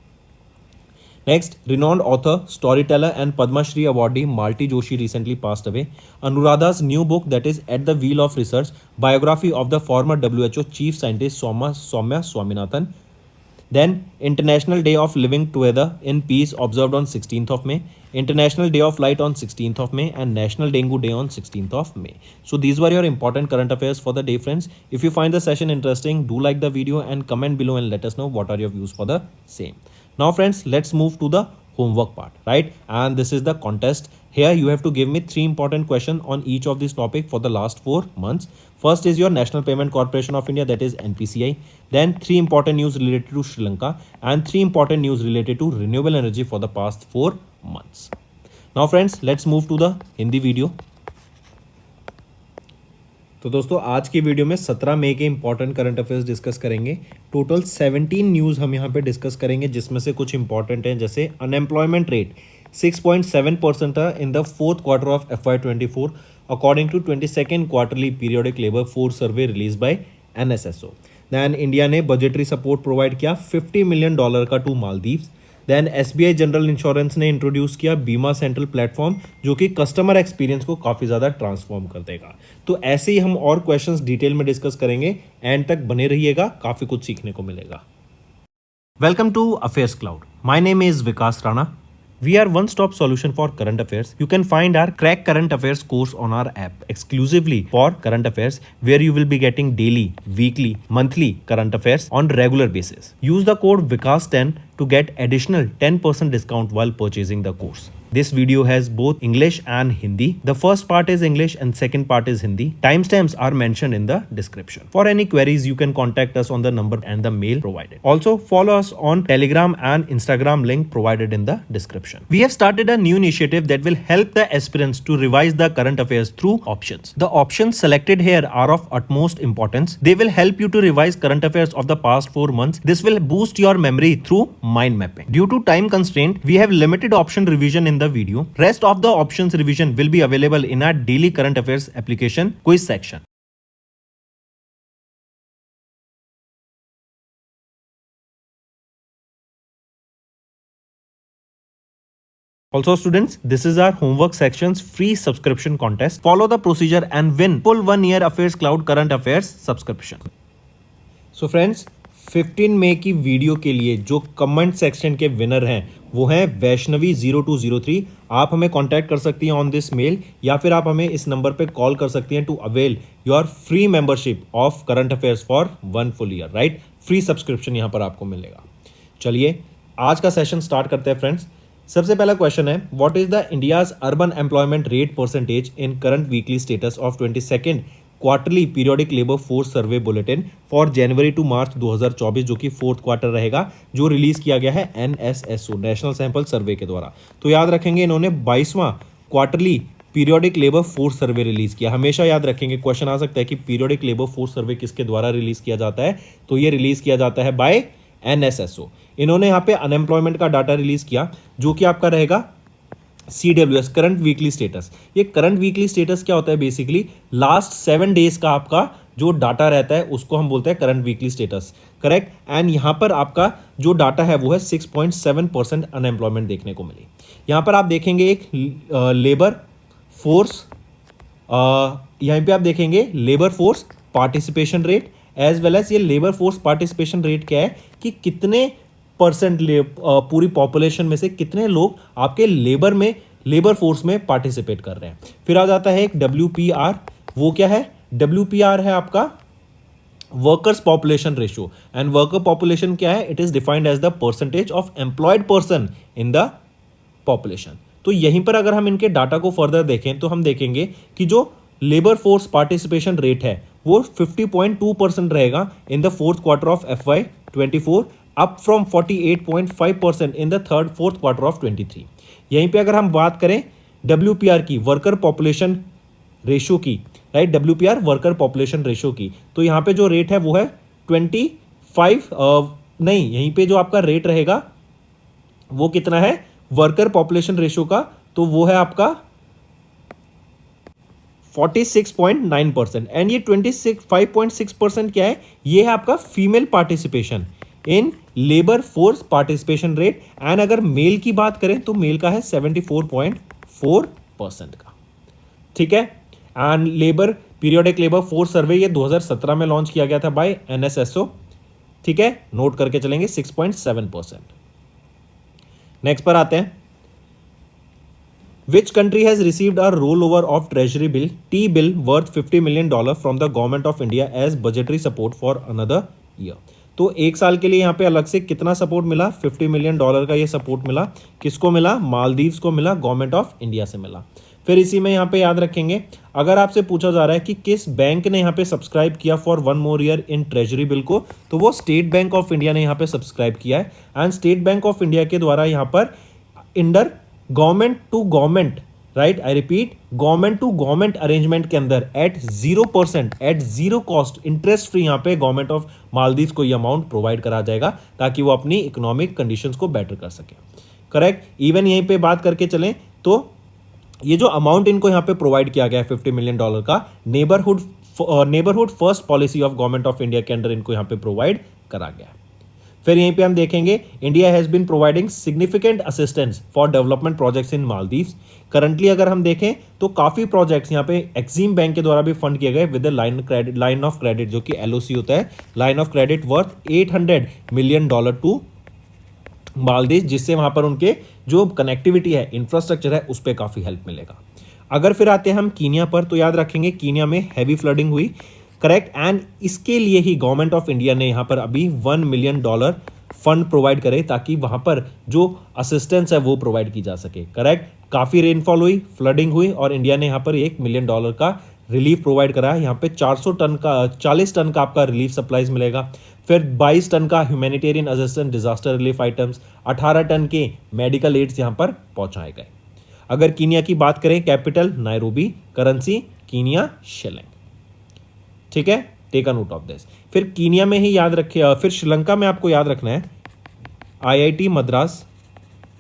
Next, renowned author, storyteller and Padma Shri awardee Malti Joshi recently passed away. Anuradha's new book, that is At the Wheel of Research, biography of the former WHO Chief Scientist Soumya Swaminathan. Then International Day of Living Together in Peace observed on 16th of May, International Day of Light on 16th of May and National Dengue Day on 16th of May. So these were your important current affairs for the day, friends. If you find the session interesting, do like the video and comment below and let us know what are your views for the same. Now friends, let's move to the homework part, right? And this is the contest. Here you have to give me 3 important questions on each of these topics for the last 4 months. First is your National Payment Corporation of India, that is NPCI. Then 3 important news related to Sri Lanka and 3 important news related to renewable energy for the past 4 months. Now friends, let's move to the Hindi video. तो दोस्तों आज की video में 17 मई के important current affairs discuss करेंगे. Total 17 news हम यहाँ पे डिस्कस करेंगे, जिसमें से कुछ इंपॉर्टेंट हैं, जैसे अनएम्प्लॉयमेंट रेट 6.7% था in the fourth quarter of FY24 according to 22nd quarterly periodic labour force survey release by NSSO. Then India ने बजटरी सपोर्ट प्रोवाइड किया $50 मिलियन का to Maldives. Then SBI general insurance ने introduce किया Bima central platform, जो कि customer experience को काफ़ी ज़्यादा ट्रांसफॉर्म कर देगा. तो ऐसे ही हम और क्वेश्चंस डिटेल में डिस्कस करेंगे. एंड तक बने रहिएगा, काफ़ी कुछ सीखने को मिलेगा. Welcome to Affairs Cloud. My name is Vikas Rana. We are one-stop solution for current affairs. You can find our Crack Current Affairs course on our app exclusively for current affairs, where you will be getting daily, weekly, monthly current affairs on regular basis. Use the code VIKAS10 to get additional 10% discount while purchasing the course. This video has both English and Hindi. The first part is English and second part is Hindi. Timestamps are mentioned in the description. For any queries, you can contact us on the number and the mail provided. Also, follow us on Telegram and Instagram link provided in the description. We have started a new initiative that will help the aspirants to revise the current affairs through options. The options selected here are of utmost importance. They will help you to revise current affairs of the past 4 months. This will boost your memory through mind mapping. Due to time constraint, we have limited option revision in the video. Rest of the options revision will be available in our daily current affairs application quiz section. Also students, this is our homework section's free subscription contest. Follow the procedure and win full 1 year Affairs Cloud current affairs subscription. So friends, 15 मई की video के लिए जो comment section के winner हैं वो हैं वैष्णवी 0203। आप हमें कांटेक्ट कर सकती हैं ऑन दिस मेल, या फिर आप हमें इस नंबर पे कॉल कर सकती हैं to avail your free membership of current affairs for 1 full year, right. Free subscription यहाँ पर आपको मिलेगा। चलिए आज का सेशन स्टार्ट करते हैं फ्रेंड्स। सबसे पहला क्वेश्चन है, what is the India's urban employment rate percentage in current weekly status of 22nd quarterly periodic labour force survey bulletin for January to March 2024, जो कि फोर्थ क्वार्टर रहेगा, जो रिलीज किया गया है NSSO नेशनल सैंपल सर्वे के द्वारा। तो याद रखेंगे इन्होंने 22वां quarterly periodic labour force survey release किया। हमेशा याद रखेंगे, क्वेश्चन आ सकता है कि पीरियोडिक लेबर फोर्स सर्वे किसके द्वारा रिलीज किया जाता है, तो ये रिलीज किया जाता है बाय NSSO। इन्होंने यहाँ पे अनएम्प्लॉयमेंट का डाटा रिलीज किया जो कि आपका रहेगा CWS करंट वीकली स्टेटस। ये करंट वीकली स्टेटस क्या होता है, बेसिकली लास्ट 7 डेज का आपका जो डाटा रहता है उसको हम बोलते हैं current weekly status, correct. And यहाँ पर आपका जो डाटा है वो है 6.7% अनएम्प्लॉयमेंट देखने को मिली। यहाँ पर आप देखेंगे एक लेबर फोर्स, यहाँ पे आप देखेंगे labour force participation rate as well as ये लेबर फोर्स पार्टिसिपेशन रेट क्या है कि कितने परसेंट पूरी पॉपुलेशन में से कितने लोग आपके लेबर फोर्स में पार्टिसिपेट कर रहे हैं। फिर आ जाता है एक WPR। वो क्या है, WPR है आपका workers population ratio. And worker population क्या है, it is defined as the percentage of employed person in the population. तो यहीं पर अगर हम इनके डाटा को फर्दर देखें तो हम देखेंगे कि जो लेबर फोर्स पार्टिसिपेशन रेट है वो 50.2% रहेगा इन the fourth quarter of FY24, up from 48.5% in the fourth quarter of 23। यहीं पे अगर हम बात करें WPR की, वर्कर पॉपुलेशन रेशियो की, right, WPR worker population ratio की, तो यहाँ पे जो रेट है वो है 25 नहीं, यहीं पे जो आपका रेट रहेगा वो कितना है वर्कर पॉपुलेशन रेशियो का, तो वो है आपका 46.9%। एंड ये 25.6% क्या है, ये है आपका female participation in labour force participation rate. And अगर मेल की बात करें तो मेल का है 74.4% का, ठीक है। And labour periodic labour force सर्वे ये 2017 में लॉन्च किया गया था बाय NSSO, ठीक है, नोट करके चलेंगे 6.7%। नेक्स्ट पर आते हैं, Which country has received a rollover of Treasury bill T-bill worth $50 million from the government of India as budgetary support for another year? तो एक साल के लिए यहाँ पे अलग से कितना सपोर्ट मिला, $50 मिलियन का ये सपोर्ट मिला। किसको मिला, मालदीव्स को मिला, गवर्नमेंट ऑफ इंडिया से मिला। फिर इसी में यहाँ पे याद रखेंगे, अगर आपसे पूछा जा रहा है कि किस बैंक ने यहाँ पे सब्सक्राइब किया for 1 more year in treasury bill को, तो वो स्टेट बैंक ऑफ इंडिया ने यहाँ पे सब्सक्राइब किया है। And State Bank of India के द्वारा यहाँ पर under government to government, right, I repeat, government to government arrangement के अंदर at 0% at 0 cost interest free यहाँ पे गवर्नमेंट ऑफ मालदीव को ये अमाउंट प्रोवाइड करा जाएगा ताकि वो अपनी इकोनॉमिक कंडीशंस को बेटर कर सके, करेक्ट। इवन यहीं पे बात करके चलें तो ये जो अमाउंट इनको यहाँ पे प्रोवाइड किया गया है $50 मिलियन का, neighbourhood first policy of government of India के अंदर इनको यहाँ पे प्रोवाइड करा गया है। फिर यहीं पे हम देखेंगे, India has been providing significant assistance for development projects in Maldives. Currently अगर हम देखें तो काफी प्रोजेक्ट्स यहाँ पे एक्सिम बैंक के द्वारा भी फंड किए गए विद लाइन ऑफ क्रेडिट, जो कि LOC होता है, line of credit worth $800 million to Maldives, जिससे वहां पर उनके जो कनेक्टिविटी है, इंफ्रास्ट्रक्चर है, उस पर काफी हेल्प मिलेगा। अगर फिर आते हैं हम कीनिया पर, तो याद रखेंगे कीनिया में हैवी फ्लडिंग हुई, करेक्ट। एंड इसके लिए ही गवर्नमेंट ऑफ इंडिया ने यहाँ पर अभी $1 मिलियन फंड प्रोवाइड करे ताकि वहां पर जो असिस्टेंस है वो प्रोवाइड की जा सके, करेक्ट। काफी रेनफॉल हुई, फ्लडिंग हुई और इंडिया ने यहाँ पर $1 मिलियन का रिलीफ प्रोवाइड करा है। यहाँ पे 40 टन का आपका रिलीफ सप्लाईज मिलेगा। फिर 22 टन का humanitarian assistance disaster relief items, 18 ton के मेडिकल एड्स यहाँ पर पहुंचाए गए। अगर कीनिया की बात करें, capital Nairobi, currency Kenya shilling, ठीक है, take a note of this. फिर कीनिया में ही याद रखिए, फिर श्रीलंका में आपको याद रखना है IIT मद्रास,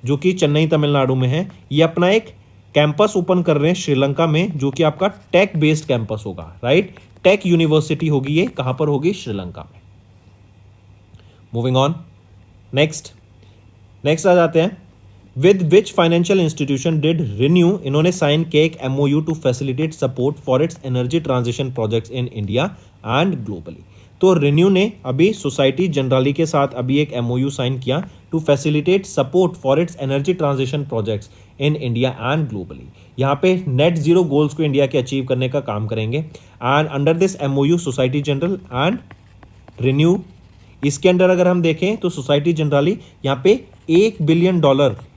जो कि चेन्नई तमिलनाडु में है, ये अपना एक कैंपस ओपन कर रहे हैं श्रीलंका में, जो कि आपका टेक बेस्ड कैंपस होगा, राइट, टेक यूनिवर्सिटी होगी। ये कहां पर होगी, श्रीलंका में। मूविंग ऑन, नेक्स्ट आ जाते हैं, with which financial institution did Renew, इन्होंने साइन किया एक MOU to facilitate support for its energy transition projects in India and globally. तो रिन्यू ने अभी सोसाइटी जनरली के साथ अभी एक एमओयू साइन किया to facilitate support for its energy transition projects in India and globally. यहाँ पे नेट जीरो गोल्स को इंडिया के अचीव करने का काम करेंगे। And under this MOU society general and renew, इसके अंडर अगर हम देखें तो सोसाइटी जनरली यहाँ पे $1 बिलियन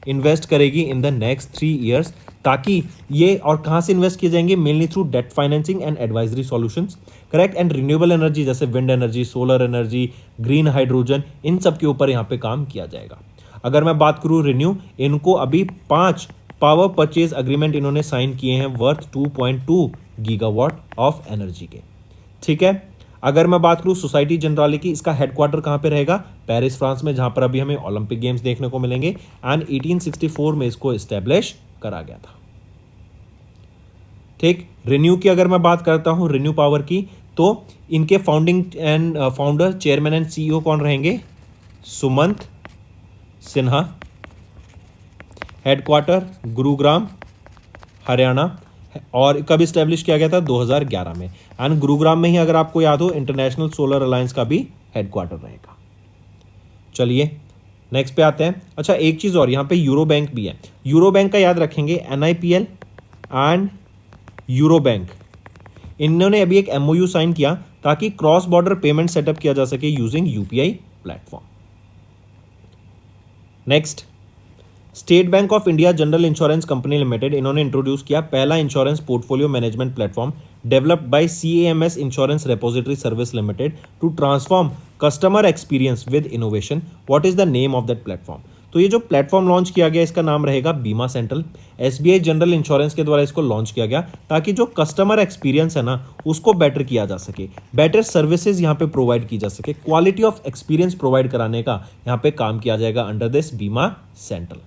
इन्वेस्ट करेगी इन द नेक्स्ट 3 ईयर्स, ताकि ये, और कहाँ से इन्वेस्ट किए जाएंगे, mainly through debt financing and advisory solutions, correct, and renewable energy जैसे wind energy, solar energy, green hydrogen, इन सब के ऊपर यहाँ पे काम किया जाएगा। अगर मैं बात करूँ रिन्यू, इनको अभी 5 पावर परचेज अग्रीमेंट इन्होंने साइन किए हैं वर्थ 2.2 गीगावाट ऑफ एनर्जी के, ठीक है। अगर मैं बात करूँ सोसाइटी जनरली की, इसका हेडक्वार्टर कहाँ पे रहेगा, पेरिस फ्रांस में, जहाँ पर अभी हमें ओलंपिक गेम्स देखने को मिलेंगे। एंड 1864 में इसको एस्टेब्लिश करा गया था, ठीक। रिन्यू की अगर मैं बात करता हूँ, रिन्यू पावर की, तो इनके founding and founder, chairman and CEO कौन रहेंगे, सुमंत सिन्हा। हेडक्वार्टर गुरुग्राम हरियाणा, और कब इस्टेब्लिश किया गया था, 2011 में। एंड गुरुग्राम में ही अगर आपको याद हो इंटरनेशनल सोलर अलायंस का भी हेडक्वार्टर रहेगा। चलिए नेक्स्ट पे आते हैं। अच्छा, एक चीज़ और, यहाँ पे यूरो बैंक भी है। यूरो बैंक का याद रखेंगे, NIPL एंड यूरो बैंक, इन्होंने अभी एक MOU साइन किया ताकि क्रॉस बॉर्डर पेमेंट सेटअप किया जा सके using UPI platform. Next, State Bank of India General Insurance Company Limited, इन्होंने इंट्रोड्यूस किया पहला insurance portfolio management platform developed by CAMS Insurance Repository Service Limited to transform customer experience with innovation. What is the name of that platform? तो ये जो platform launch किया गया, इसका नाम रहेगा बीमा सेंट्रल। SBI जनरल इंश्योरेंस के द्वारा इसको लॉन्च किया गया ताकि जो कस्टमर एक्सपीरियंस है ना, उसको बेटर किया जा सके, बेटर सर्विसेज यहाँ पे प्रोवाइड की जा सके, क्वालिटी ऑफ एक्सपीरियंस प्रोवाइड कराने का यहाँ पे काम किया जाएगा अंडर दिस बीमा सेंट्रल,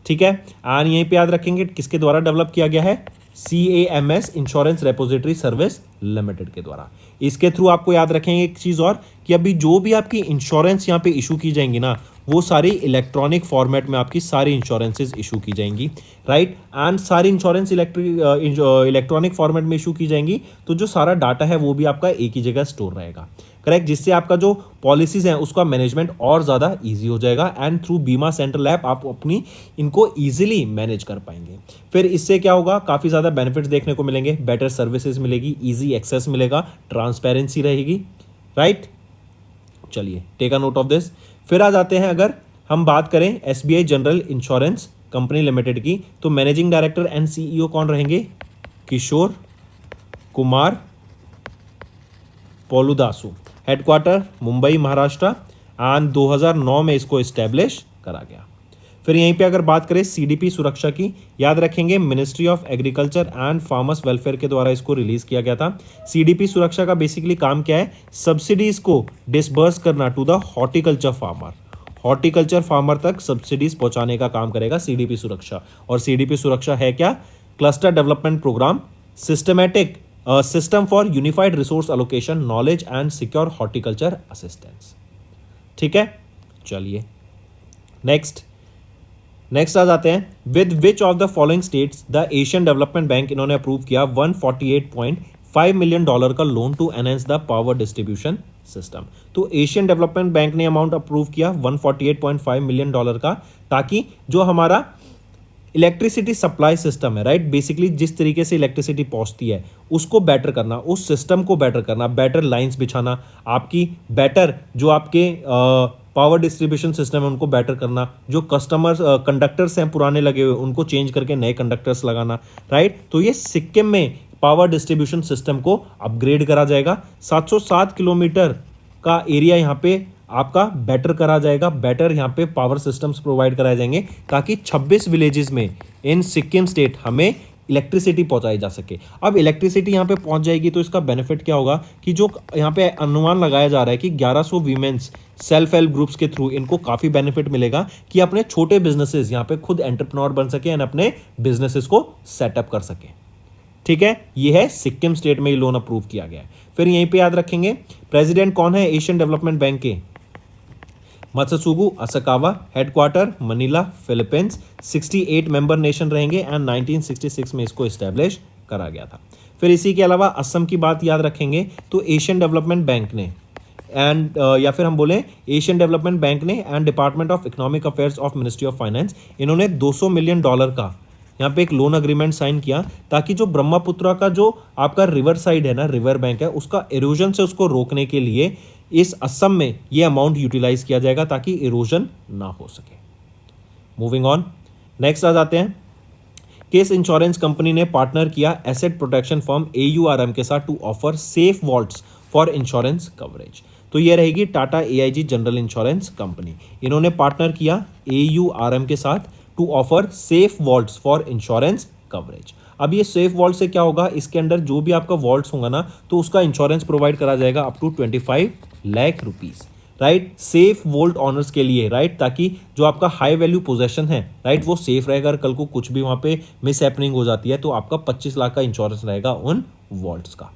ठीक है। एंड यहीं पे याद रखेंगे किसके द्वारा डेवलप किया गया है, CAMS Insurance Repository Service limited के द्वारा। इसके थ्रू आपको याद रखेंगे एक चीज और, कि अभी जो भी आपकी इंश्योरेंस यहाँ पे इशू की जाएंगी ना, वो सारी इलेक्ट्रॉनिक फॉर्मेट में आपकी सारी इंश्योरेंसेज इशू की जाएंगी, राइट। एंड सारी इंश्योरेंस इलेक्ट्रॉनिक फॉर्मेट में इशू की जाएंगी, तो जो सारा डाटा है वो भी आपका एक ही जगह स्टोर रहेगा, करेक्ट, जिससे आपका जो पॉलिसीज हैं उसका मैनेजमेंट और ज़्यादा ईजी हो जाएगा। एंड थ्रू बीमा सेंट्रल ऐप आप अपनी इनको ईजिली मैनेज कर पाएंगे। फिर इससे क्या होगा, काफ़ी ज़्यादा बेनिफिट्स देखने को मिलेंगे, बेटर सर्विसेज मिलेगी, ईजी एक्सेस मिलेगा, ट्रांसपेरेंसी रहेगी, राइट। चलिए take a note of this. फिर आ जाते हैं, अगर हम बात करें SBI general Insurance Company Limited की, तो मैनेजिंग डायरेक्टर एंड CEO कौन रहेंगे, किशोर कुमार पोलुदासु। हेडक्वार्टर मुंबई महाराष्ट्र, एंड 2009 में इसको इस्टेब्लिश करा गया। फिर यहीं पे अगर बात करें CDP सुरक्षा की, याद रखेंगे ministry of agriculture and farmers welfare के द्वारा इसको रिलीज किया गया था। CDP सुरक्षा का बेसिकली काम क्या है, सब्सिडीज को डिसबर्स करना to the horticulture farmer, horticulture farmer तक सब्सिडीज पहुंचाने का काम करेगा CDP सुरक्षा। और CDP सुरक्षा है क्या, cluster development programme, systematic system for unified resource allocation, knowledge and secure horticulture assistance, ठीक है। चलिए नेक्स्ट आ जाते हैं, with which of the following states the Asian development Bank, इन्होंने अप्रूव किया $148.5 मिलियन का loan to enhance the power distribution system. तो एशियन डेवलपमेंट बैंक ने अमाउंट अप्रूव किया $148.5 मिलियन का, ताकि जो हमारा इलेक्ट्रिसिटी सप्लाई सिस्टम है, राइट, बेसिकली जिस तरीके से इलेक्ट्रिसिटी पहुंचती है उसको बेटर करना, उस सिस्टम को बेटर करना, बेटर लाइंस बिछाना, आपकी बेटर जो आपके पावर डिस्ट्रीब्यूशन सिस्टम है उनको बेटर करना, जो कस्टमर्स कंडक्टर्स हैं पुराने लगे हुए उनको चेंज करके नए कंडक्टर्स लगाना, राइट। तो ये सिक्किम में पावर डिस्ट्रीब्यूशन सिस्टम को अपग्रेड करा जाएगा। 707 किलोमीटर का एरिया यहाँ पे आपका बेटर करा जाएगा, बेटर यहाँ पे पावर सिस्टम्स प्रोवाइड कराए जाएंगे, ताकि 26 विलेजेस में इन सिक्किम स्टेट हमें इलेक्ट्रिसिटी पहुंचाई जा सके। अब इलेक्ट्रिसिटी यहाँ पे पहुंच जाएगी तो इसका बेनिफिट क्या होगा, कि जो यहाँ पे अनुमान लगाया जा रहा है कि 1100 वीमेंस सेल्फ हेल्प ग्रुप्स के थ्रू इनको काफ़ी बेनिफिट मिलेगा, कि अपने छोटे बिजनेसेस यहाँ पे खुद एंटरप्रेन्योर बन सके एंड अपने बिजनेसेस को सेटअप कर सके, ठीक है। ये है सिक्किम स्टेट में ये लोन अप्रूव किया गया है। फिर यहीं पे याद रखेंगे प्रेसिडेंट कौन है एशियन डेवलपमेंट बैंक के, Masatsugu Asakawa. Headquarter Manila Philippines. 68 member nation रहेंगे एंड 1966 में इसको इस्टेब्लिश करा गया था। फिर इसी के अलावा असम की बात याद रखेंगे तो एशियन डेवलपमेंट बैंक ने एंड या फिर हम बोलें एशियन डेवलपमेंट बैंक ने and department of economic affairs of ministry of finance, इन्होंने $200 मिलियन का यहाँ पे एक लोन अग्रीमेंट साइन किया, ताकि जो ब्रह्मपुत्रा का जो आपका रिवर साइड है ना, रिवर बैंक है, उसका इरोजन से उसको रोकने के लिए इस असम में ये अमाउंट यूटिलाइज किया जाएगा, ताकि इरोजन ना हो सके। मूविंग ऑन, नेक्स्ट आ जाते हैं। किस इंश्योरेंस कंपनी ने पार्टनर किया एसेट प्रोटेक्शन फर्म AURM के साथ to offer safe vaults for insurance coverage? तो ये रहेगी Tata AIG General Insurance Company. इन्होंने पार्टनर किया AURM के साथ to offer safe vaults for insurance coverage. अब ये सेफ वॉल्ट से क्या होगा, इसके अंदर जो भी आपका वॉल्ट्स होगा ना, तो उसका इंश्योरेंस प्रोवाइड करा जाएगा up to 25 lakh rupees, right, safe vault owners के लिए, राइट, ताकि जो आपका हाई वैल्यू पोजेशन है, राइट, वो सेफ रहेगा। अगर कल को कुछ भी वहां पे मिस हैपनिंग हो जाती है तो आपका 25 लाख का इंश्योरेंस रहेगा उन वॉल्ट्स का।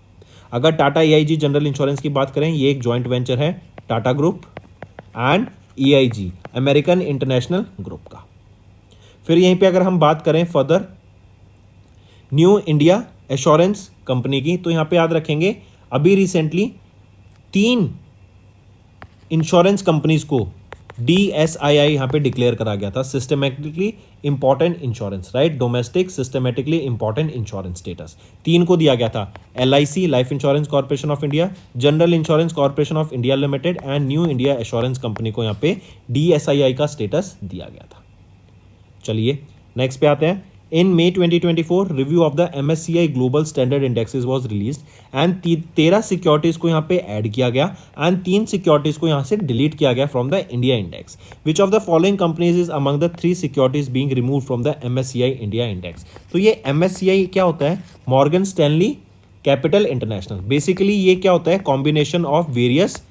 अगर टाटा AIG जनरल इंश्योरेंस की बात करें, ये एक जॉइंट वेंचर है Tata group and EIG American international group का। फिर यहीं पे अगर हम बात करें further new India assurance company की, तो यहां पे याद रखेंगे अभी रिसेंटली 3 इंश्योरेंस कंपनीज को DSII यहां पे डिक्लेयर करा गया था, systematically important insurance, right, domestic systematically important insurance status 3 को दिया गया था। LIC life insurance corporation of India, General insurance corporation of India limited and new India assurance company को यहाँ पे DSII का स्टेटस दिया गया था। चलिए नेक्स्ट पे आते हैं। इन May 2024 review of the MSCI global standard indexes was released and 13 securities को यहाँ पे ऐड किया गया एंड 3 सिक्योरिटीज को यहाँ से डिलीट किया गया from the India index. Which of the following companies is among the 3 securities being remove from the MSCI India index? तो ये MSCI क्या होता है? Morgan Stanley capital international. Basically ये क्या होता है? Combination of various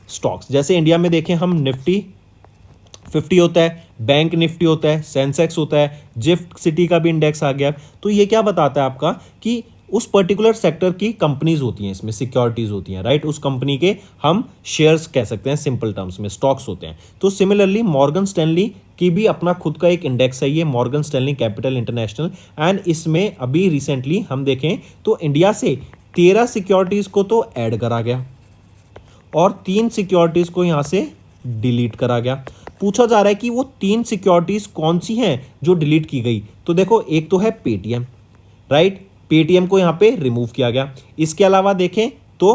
stocks. जैसे इंडिया में देखें हम निफ्टी 50 होता है, बैंक निफ्टी होता है, सेंसेक्स होता है, जिफ्ट सिटी का भी इंडेक्स आ गया। तो ये क्या बताता है आपका कि उस पर्टिकुलर सेक्टर की कंपनीज होती हैं, इसमें सिक्योरिटीज होती हैं, राइट, उस कंपनी के हम शेयर्स कह सकते हैं, सिंपल टर्म्स में स्टॉक्स होते हैं। तो सिमिलरली मॉर्गन स्टैनली की भी अपना खुद का एक इंडेक्स है, ये Morgan Stanley capital international, and इसमें अभी रिसेंटली हम देखें तो इंडिया से 13 सिक्योरिटीज को तो ऐड करा गया और 3 सिक्योरिटीज को यहां से डिलीट करा गया। पूछा जा रहा है कि वो 3 सिक्योरिटीज कौन सी हैं जो डिलीट की गई? तो देखो, एक तो है पेटीएम, राइट, पेटीएम को यहां पे रिमूव किया गया। इसके अलावा देखें तो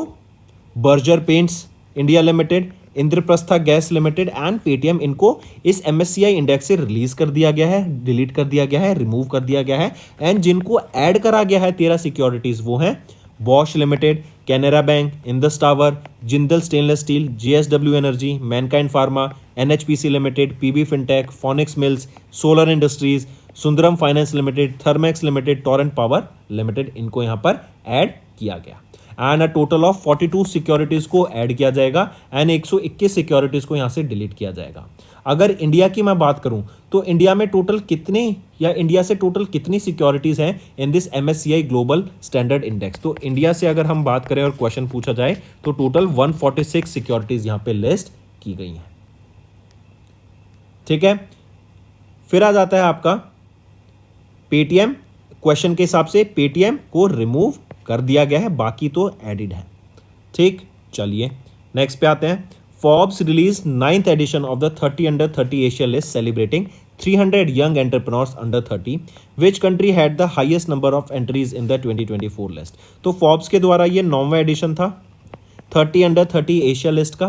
Berger paints India limited, Indraprastha gas limited and Paytm, इनको इस MSCI इंडेक्स से रिलीज कर दिया गया है, डिलीट कर दिया गया है, रिमूव कर दिया गया है। एंड जिनको ऐड करा गया है 13 सिक्योरिटीज, वो हैं Bosch limited, Canara bank, Indus tower, Jindal stainless steel, JSW energy, Mankind pharma, NHPC limited, PB fintech, phoenix mills, solar industries, Sundaram finance limited, Thermax limited, Torrent power limited, इनको यहां पर ऐड किया गया। And a total of 42 securities को add किया जाएगा and 121 securities को यहां से डिलीट किया जाएगा। अगर इंडिया की मैं बात करूं तो इंडिया में टोटल कितने या इंडिया से टोटल कितनी सिक्योरिटीज हैं in this MSCI global standard index? तो इंडिया से अगर हम बात करें और क्वेश्चन पूछा जाए तो टोटल 146 सिक्योरिटीज यहां पे लिस्ट की गई हैं। ठीक है, फिर आ जाता है आपका पेटीएम। क्वेश्चन के हिसाब से पेटीएम को रिमूव कर दिया गया है, बाकी तो एडिड है। ठीक, चलिए नेक्स्ट पे आते हैं। Forbes released 9th edition of the 30 under 30 Asia list celebrating 300 young entrepreneurs under 30. Which country had the highest number of entries in the 2024 list? तो Forbes के द्वारा ये 9वां एडिशन था 30 under 30 एशिया लिस्ट का,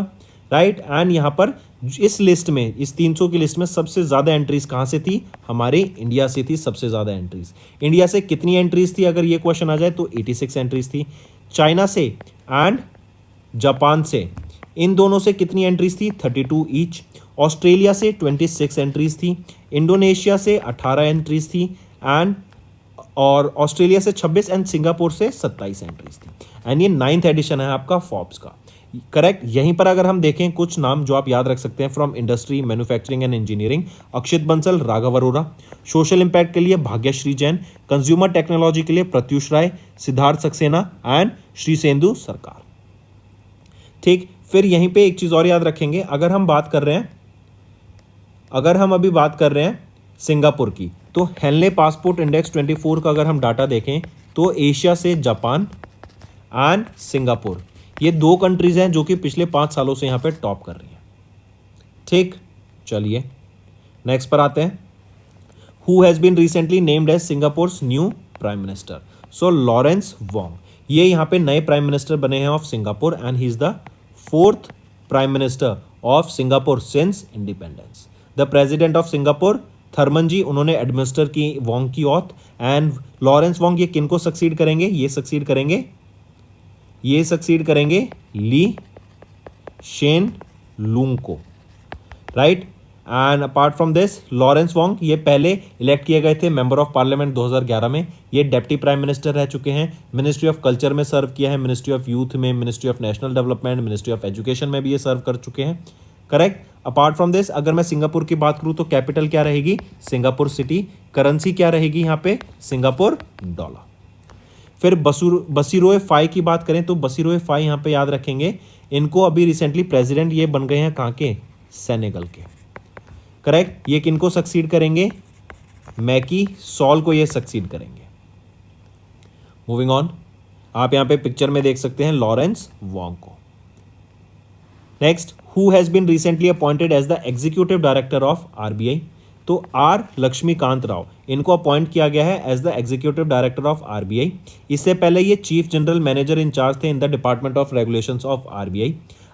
राइट, एंड यहाँ पर इस list में, इस 300 की लिस्ट में सबसे ज़्यादा एंट्रीज कहाँ से थी? हमारे इंडिया से थी सबसे ज़्यादा एंट्रीज। इंडिया से कितनी एंट्रीज थी अगर ये क्वेश्चन आ जाए तो 86 एंट्रीज थी। चाइना से एंड जापान से, इन दोनों से कितनी एंट्रीज थी? 32 ईच। ऑस्ट्रेलिया से 26 एंट्रीज थी, इंडोनेशिया से 18 एंट्रीज थी एंड और ऑस्ट्रेलिया से 26 एंड सिंगापुर से 27 एंट्रीज थी। एंड ये 9th एडिशन है आपका फोर्ब्स का, करेक्ट। यहीं पर अगर हम देखें कुछ नाम जो आप याद रख सकते हैं from industry, manufacturing and engineering, Akshit Bansal, Raghav Arora, social impact के लिए भाग्यश्री जैन, कंज्यूमर टेक्नोलॉजी के लिए प्रत्युष राय, सिद्धार्थ सक्सेना एंड श्रीसेंदु सरकार। ठीक, फिर यहीं पे एक चीज और याद रखेंगे, अगर हम अभी बात कर रहे हैं सिंगापुर की, तो हेनले पासपोर्ट इंडेक्स 24 का अगर हम डाटा देखें तो एशिया से जापान एंड सिंगापुर, ये 2 कंट्रीज हैं जो कि पिछले 5 सालों से यहाँ पे टॉप कर रही हैं। ठीक, चलिए नेक्स्ट पर आते हैं। Who has been recently named as Singapore's new prime minister? So Lawrence Wong, ये यहाँ पे नए प्राइम मिनिस्टर बने हैं of Singapore and he is the 4th prime minister of Singapore since independence. The president of Singapore Tharman ji, उन्होंने administer की Wong की auth, and Lawrence Wong ये किनको सक्सीड करेंगे? ये सक्सीड करेंगे ली शेन लूंग को, right. And apart from this Lawrence Wong ये पहले इलेक्ट किए गए थे मेंबर ऑफ पार्लियामेंट 2011 में। ये डेप्टी प्राइम मिनिस्टर रह चुके हैं, मिनिस्ट्री ऑफ कल्चर में सर्व किया है, मिनिस्ट्री ऑफ यूथ में, ministry of national development, ministry of education में भी ये सर्व कर चुके हैं, करेक्ट। अपार्ट फ्रॉम दिस अगर मैं सिंगापुर की बात करूं तो कैपिटल क्या रहेगी? Singapore city. करेंसी क्या रहेगी यहाँ पे? Singapore dollar. फिर बसीरोए फाई की बात करें तो बसीरोए फाई यहाँ पे याद रखेंगे, इनको अभी रिसेंटली प्रेसिडेंट ये बन गए हैं कहाँ के? सेनेगल के, करेक्ट। ये किनको सक्सीड करेंगे? मैकी सॉल को ये सक्सीड करेंगे। मूविंग ऑन, आप यहाँ पे पिक्चर में देख सकते हैं लॉरेंस वोंग को। Next, who has been recently appointed as the executive director of RBI? तो आर लक्ष्मीकांत राव, इनको अपॉइंट किया गया है as the executive director of RBI. इससे पहले ये चीफ जनरल मैनेजर इंचार्ज थे in the department of regulations of RBI.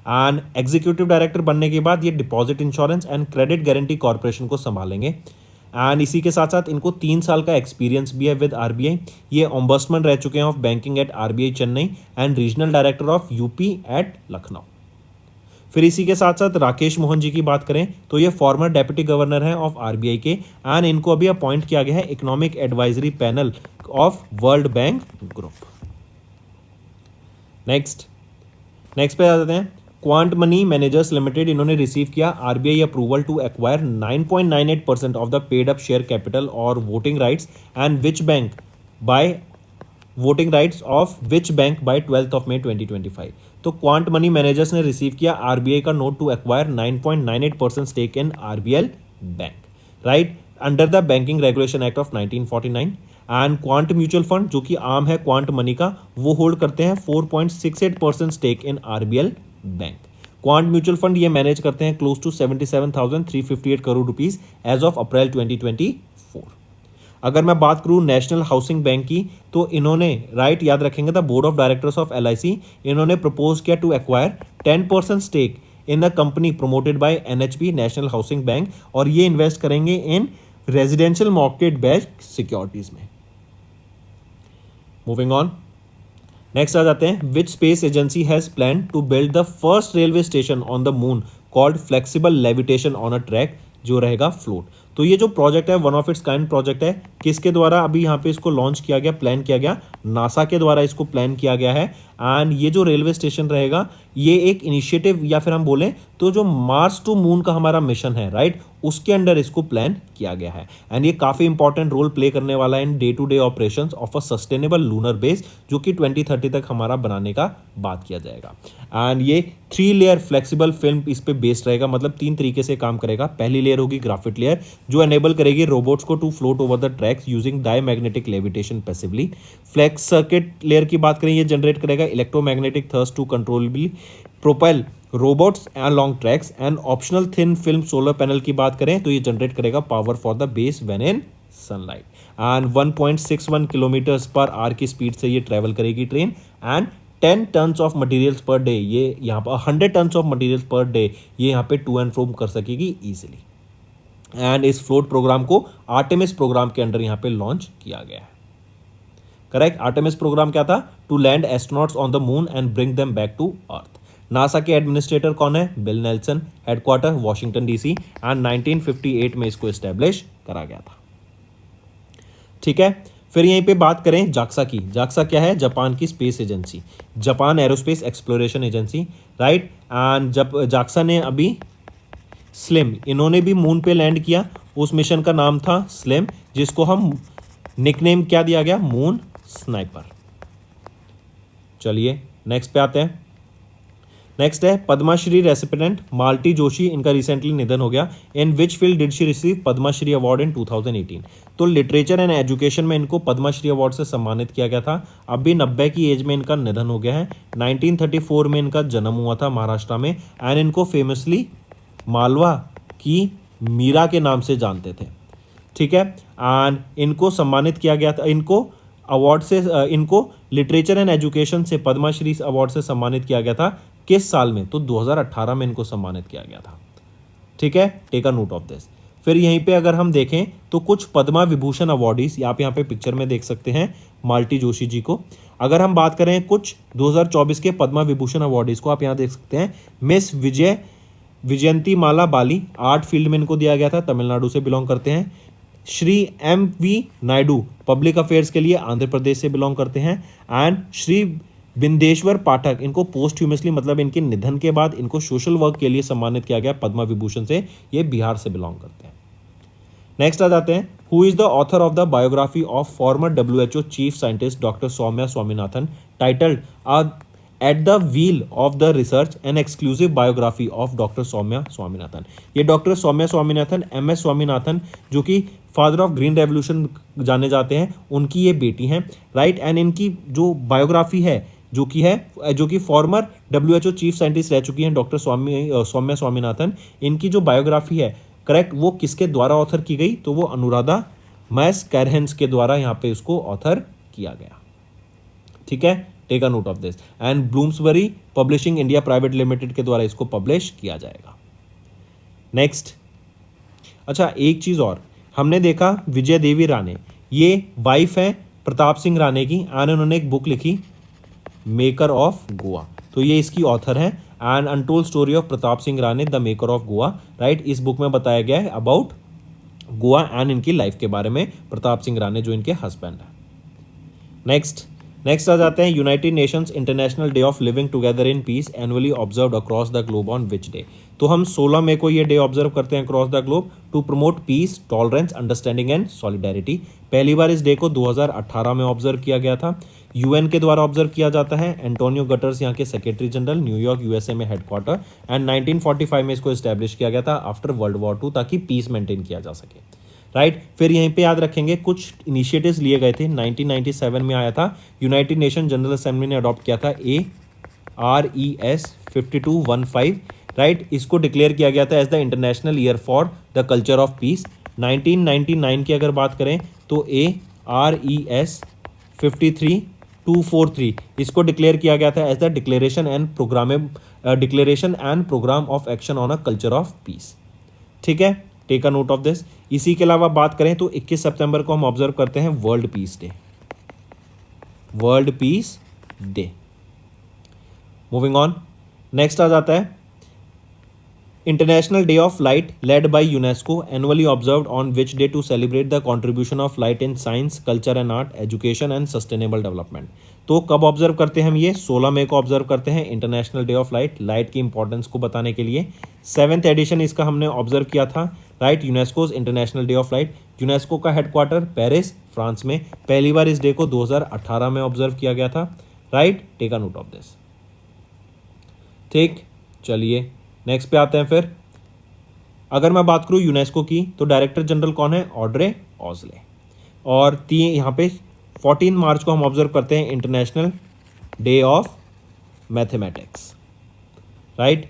And executive director बनने के बाद ये Deposit Insurance and Credit Guarantee Corporation को संभालेंगे। एंड इसी के साथ साथ इनको 3 साल का एक्सपीरियंस भी है विद आरबीआई। ये ओम्बड्समैन रह चुके हैं of banking at RBI Chennai and regional director of UP at Lucknow. फिर इसी के साथ साथ राकेश मोहन जी की बात करें तो ये फॉर्मर डेप्यूटी गवर्नर हैं ऑफ आरबीआई के, एंड इनको अभी अपॉइंट किया गया है economic advisory panel of World Bank group. Next पे आ जाते हैं। क्वांट मनी मैनेजर्स लिमिटेड, इन्होंने रिसीव किया RBI approval to acquire 9.98% of the paid up share capital और voting rights and which bank by voting rights of which bank by 12th of May 2025। तो Quant money managers ने receive किया RBI का note to acquire 9.98% stake in RBL Bank, right, under the Banking Regulation Act of 1949। And Quant Mutual Fund जो कि आम है quant money का, वो होल्ड करते हैं 4.68% stake in RBL Bank. Quant Mutual Fund ये मैनेज करते हैं close to 77,358 crore rupees as of April 2024। अगर मैं बात करूं नेशनल हाउसिंग बैंक की तो इन्होंने, राइट, याद रखेंगे the board of directors of LIC, इन्होंने प्रपोज किया to acquire 10% stake in the company promoted by NHB National Housing Bank, और ये इन्वेस्ट करेंगे in residential mortgage based securities में। मूविंग ऑन, नेक्स्ट आ जाते हैं। Which space agency has plan to build the first railway station on the moon called flexible levitation on a track, जो रहेगा float. तो ये जो प्रोजेक्ट है one of its kind project है, किसके द्वारा अभी यहाँ पे इसको लॉन्च किया गया, प्लान किया गया? नासा के द्वारा इसको प्लान किया गया है। एंड ये जो रेलवे स्टेशन रहेगा ये एक इनिशिएटिव या फिर हम बोलें तो जो मार्स टू मून का हमारा मिशन है, राइट, उसके अंडर इसको प्लान किया गया है। एंड ये काफ़ी इंपॉर्टेंट रोल प्ले करने वाला है in day to day operations of a sustainable lunar base, जो कि 2030 तक हमारा बनाने का बात किया जाएगा। एंड ये 3 लेयर फ्लेक्सिबल फिल्म इस पे बेस्ड रहेगा, मतलब 3 तरीके से काम करेगा। पहली लेयर होगी ग्राफिट लेयर, जो एनेबल करेगी रोबोट्स को to float over the tracks using diamagnetic levitation passively. Flex circuit layer की बात करें, ये जनरेट करेगा electromagnetic thrust to controllably propel robots along tracks. And optional thin film solar panel की बात करें तो ये जनरेट करेगा power for the base when in sunlight. And 1.61 kilometres per hour की स्पीड से ये ट्रेवल करेगी train. And 10 tons of materials per day, ये यहाँ पर 100 tons of materials per day ये यहाँ पे टू एंड फ्रो कर सकेगी ईजिली। एंड इस फ्लोट प्रोग्राम को आर्टेमिस प्रोग्राम के अंडर यहाँ पे लॉन्च किया गया है, करेक्ट। आर्टेमिस प्रोग्राम क्या था? To land astronauts on the moon and bring them back to Earth. NASA के एडमिनिस्ट्रेटर कौन है? Bill Nelson, headquarter Washington DC, and 1958 में इसको एस्टेब्लिश करा गया था, ठीक है। फिर यहीं पे बात करें जाक्सा की। जाक्सा क्या है? जापान की space agency, Japan aerospace exploration agency, right. And जब जाक्सा ने अभी स्लिम, इन्होंने भी मून पे लैंड किया, उस मिशन का नाम था स्लिम, जिसको हम निकनेम क्या दिया गया? Moon sniper. चलिए नेक्स्ट पे आते हैं। नेक्स्ट है पद्माश्री रेसिपिडेंट माल्टी जोशी, इनका रिसेंटली निधन हो गया। इन which field did she receive Padma Shri award in 2018? तो लिटरेचर एंड एजुकेशन में इनको पद्माश्री अवार्ड से सम्मानित किया गया था। अभी 90 की एज में इनका निधन हो गया है। 1934 में इनका जन्म हुआ था महाराष्ट्र में, एंड इनको फेमसली मालवा की मीरा के नाम से जानते थे, ठीक है। एंड इनको सम्मानित किया गया था, इनको अवार्ड से, इनको लिटरेचर एंड एजुकेशन से पद्माश्री अवार्ड से सम्मानित किया गया था। किस साल में? तो 2018 में इनको सम्मानित किया गया था, ठीक है। Take a note of this. फिर यहीं पे अगर हम देखें तो कुछ पद्मा विभूषण अवार्डीज आप यहाँ पे पिक्चर में देख सकते हैं माल्टी जोशी जी को। अगर हम बात करें कुछ 2024 के पद्मा विभूषण अवार्डीज को, आप यहाँ देख सकते हैं मिस विजयंती माला बाली, आर्ट फील्ड में इनको दिया गया था, तमिलनाडु से बिलोंग करते हैं। Shri M.V. Naidu, public affairs के लिए आंध्र प्रदेश से बिलोंग करते हैं। एंड श्री बिंदेश्वर पाठक, इनको पोस्ट ह्यूमसली मतलब इनके निधन के बाद इनको सोशल वर्क के लिए सम्मानित किया गया पद्मा विभूषण से, ये बिहार से बिलोंग करते हैं। नेक्स्ट आ जाते हैं, who is the author of the biography of former WHO chief scientist doctor Soumya Swaminathan, titled at the wheel of the research and exclusive biography of doctor Soumya Swaminathan. ये डॉक्टर सौम्या स्वामीनाथन MS स्वामीनाथन, जो कि फादर ऑफ ग्रीन रेवोल्यूशन जाने जाते हैं, उनकी ये बेटी हैं, राइट। एंड इनकी जो बायोग्राफी है जो कि फॉर्मर WHO चीफ साइंटिस्ट रह चुकी हैं डॉक्टर सौम्या स्वामीनाथन, इनकी जो बायोग्राफी है, करेक्ट, वो किसके द्वारा ऑथर की गई? तो वो अनुराधा मैस्कैरहेंस के द्वारा यहाँ पे उसको ऑथर किया गया, ठीक है। Take a note of this. And Bloomsbury publishing India private limited के द्वारा इसको पब्लिश किया जाएगा। नेक्स्ट, अच्छा एक चीज और हमने देखा, विजय देवी राणे, ये वाइफ है प्रताप सिंह राणे की, एंड उन्होंने एक बुक लिखी मेकर ऑफ गोवा, तो ये इसकी ऑथर है। And untold story of Pratap Singh Rane the maker of Goa, right. इस बुक में बताया गया है अबाउट गोवा एंड इनकी लाइफ के बारे में, प्रताप सिंह राणे जो इनके हस्बैंड है। नेक्स्ट आ जाते हैं, United Nations international day of living together in piece annually observed across the globe on which day? तो हम 16 मई को ये डे ऑब्जर्व करते हैं across the globe to promote peace, tolerance, understanding and solidarity. पहली बार इस डे को 2018 में ऑब्जर्व किया गया था, UN के द्वारा ऑब्जर्व किया जाता है। एंटोनियो गटर्स यहाँ के सेक्रेटरी जनरल, न्यूयॉर्क USA में हेडक्वार्टर, एंड 1945 में इसको एस्टैब्लिश किया गया था आफ्टर वर्ल्ड वॉर II, ताकि पीस मेंटेन किया जा सके, राइट। फिर यहीं पे याद रखेंगे कुछ इनिशिएटिव्स लिए गए थे। 1997 में आया था, यूनाइटेड नेशन जनरल असेंबली ने अडॉप्ट किया था ARES 5215, राइट। इसको डिक्लेयर किया गया था as the international year for the culture of peace. 1999 की अगर बात करें तो ARES 53243, इसको डिक्लेयर किया गया था as the declaration and programme of action on a culture of peace, ठीक है। Take a note of this. इसी के अलावा बात करें तो 21 सितंबर को हम ऑब्जर्व करते हैं world peace day. Moving on, next आ जाता है international day of light led by UNESCO, annually observed on which day to celebrate the contribution of light in science, culture and art, education and sustainable development. तो कब observe करते हैं हम ये? 16 मई को ऑब्जर्व करते हैं इंटरनेशनल डे ऑफ लाइट की इंपॉर्टेंस को बताने के लिए। 7th एडिशन इसका हमने ऑब्जर्व किया था, right, UNESCO's international day of light. UNESCO का हेडक्वार्टर पेरिस, फ्रांस में। पहली बार इस डे को 2018 में ऑब्जर्व किया गया था, right. Take a note of this, ठीक। चलिए नेक्स्ट पे आते हैं। फिर अगर मैं बात करूँ यूनेस्को की, तो डायरेक्टर जनरल कौन है? ऑड्रे ऑजले। और यहाँ पे 14 मार्च को हम ऑब्जर्व करते हैं international day of mathematics, right.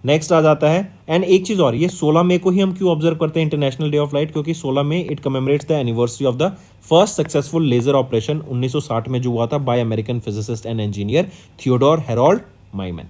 Next आ जाता है, एंड एक चीज़ और, ये 16 मई को ही हम क्यों ऑब्जर्व करते हैं इंटरनेशनल डे ऑफ लाइट? क्योंकि 16 मई it commemorates the anniversary of the first successful laser operation 1960 में जो हुआ था by American physicist and engineer Theodore Harold Maiman.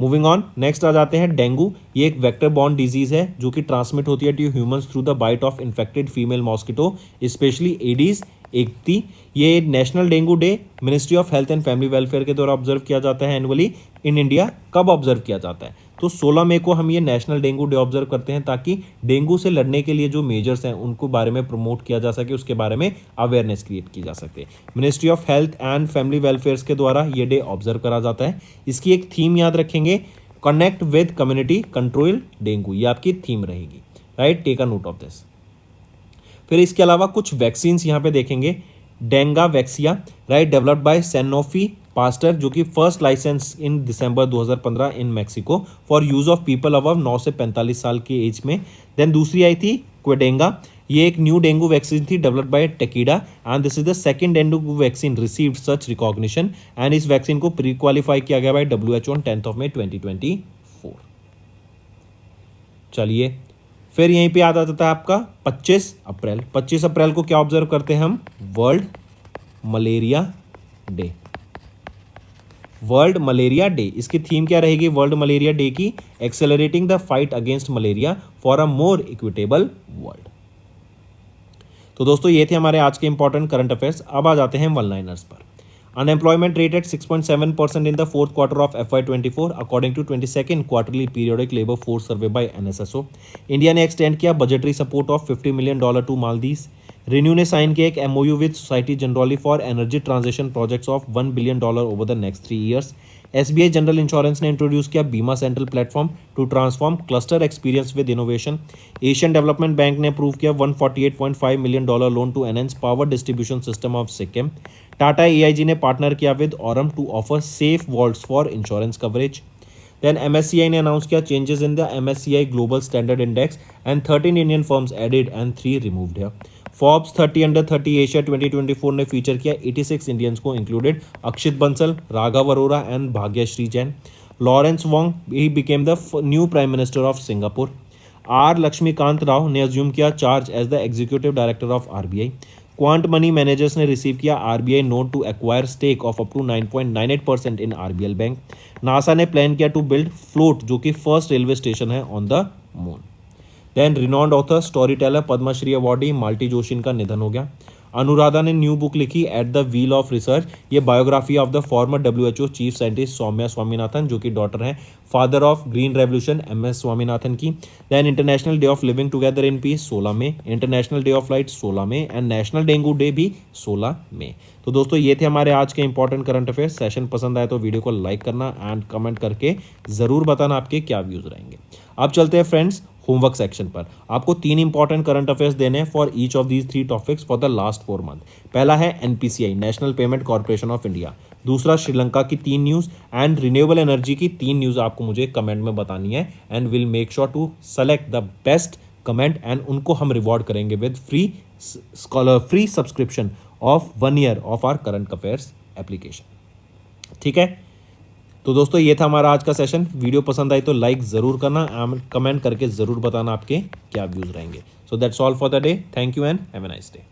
Moving on, next आ जाते हैं डेंगू। ये एक वेक्टर बॉर्न डिजीज है जो कि ट्रांसमिट होती है to humans through the bite of infected female mosquito, especially Aedes एक्टी। ये national dengue day ministry of health and family welfare के द्वारा ऑब्जर्व किया जाता है एनुअली इन इंडिया। कब ऑब्जर्व किया जाता है? तो 16 मई को हम ये नेशनल डेंगू डे ऑब्जर्व करते हैं, ताकि डेंगू से लड़ने के लिए जो मेजर्स हैं उनको बारे में प्रमोट किया जा सके, उसके बारे में अवेयरनेस क्रिएट की जा सके। Ministry of health and family welfare के द्वारा ये डे ऑब्जर्व करा जाता है। इसकी एक थीम याद रखेंगे, connect with community control dengue, ये आपकी थीम रहेगी, right. Take a note of this. फिर इसके अलावा कुछ वैक्सीन्स यहाँ पे देखेंगे, Dengvaxia, right, developed by Sanofi Pasteur जो कि first license in December 2015 in Mexico for use of people above 9 से 45 साल की एज में। देन दूसरी आई थी क्वेडेंगा, ये एक न्यू डेंगू वैक्सीन थी developed by Takeda and this is the second dengue vaccine received such recognition and इस वैक्सीन को प्री क्वालिफाई किया गया बाय WHO ऑन 10 मई 2024। चलिए फिर यहीं पे याद आ जाता है आपका 25 अप्रैल। 25 अप्रैल को क्या ऑब्जर्व करते हैं हम? World malaria day. World malaria day, इसकी थीम क्या रहेगी वर्ल्ड मलेरिया डे की? Accelerating the fight against malaria for a more equitable world. तो दोस्तों ये थे हमारे आज के इंपॉर्टेंट करंट अफेयर्स। अब आ जाते हैं वन लाइनर्स पर। Unemployment rate at 6.7% in the fourth quarter of FY24 according to 22nd quarterly periodic labour force survey by NSSO। India ने एक्सटेंड किया budgetary support of $50 million to Maldives. ReNew ने sign किया एक MOU with Societe Generale for energy transition projects of $1 billion over the next 3 years. SBI general insurance ने introduce किया Bima central platform to transform cluster experience with innovation. Asian development bank ने approve किया $148.5 million loan to enhance power distribution system of Sikkim. Tata AIG ने partner किया with Aurum to offer safe vaults for insurance coverage. Then MSCI ने announce किया changes in the MSCI global standard index and 13 Indian firms added and 3 removed है। Forbes 30 Under 30 Asia 2024 ने feature किया 86 Indians को included Akshit Bansal, Raghav Arora and Bhagyashree Jain. Lawrence Wong he became the new prime minister of Singapore. R Laxmikanta Rao ने assume किया charge as the executive director of RBI। Quant money managers ने receive किया RBI note to acquire stake of up to 9.98% in RBL bank. NASA ने plan किया to build float जो कि first railway station है on the moon. Then renowned author storyteller Padmashri awardee multi Joshi का निधन हो गया। अनुराधा ने न्यू बुक लिखी at the wheel of research, ये biography of the former WHO chief scientist Soumya Swaminathan जो कि डॉटर हैं father of green revolution MS Swaminathan की। Then international day of living together in peace 16 में, इंटरनेशनल डे ऑफ लाइट 16 में and national dengue day भी 16 में। तो दोस्तों ये थे हमारे आज के इंपॉर्टेंट करंट अफेयर्स। सेशन पसंद आए तो वीडियो को लाइक करना एंड कमेंट करके ज़रूर बताना आपके क्या व्यूज़ रहेंगे। अब चलते हैं फ्रेंड्स होमवर्क सेक्शन पर। आपको 3 इंपॉर्टेंट करंट अफेयर्स देने हैं for each of these 3 topics for the last 4 month. पहला है NPCI national payment corporation of India. दूसरा श्रीलंका की 3 न्यूज़ एंड रिन्यूएबल एनर्जी की 3 न्यूज़ आपको मुझे कमेंट में बतानी है and will make sure to select the best comment and उनको हम रिवॉर्ड करेंगे with free subscription of 1 year of our current affairs application. ठीक है, तो दोस्तों ये था हमारा आज का सेशन। वीडियो पसंद आई तो लाइक ज़रूर करना एंड कमेंट करके ज़रूर बताना आपके क्या व्यूज़ रहेंगे। So that's all for the day. Thank you and have a nice day.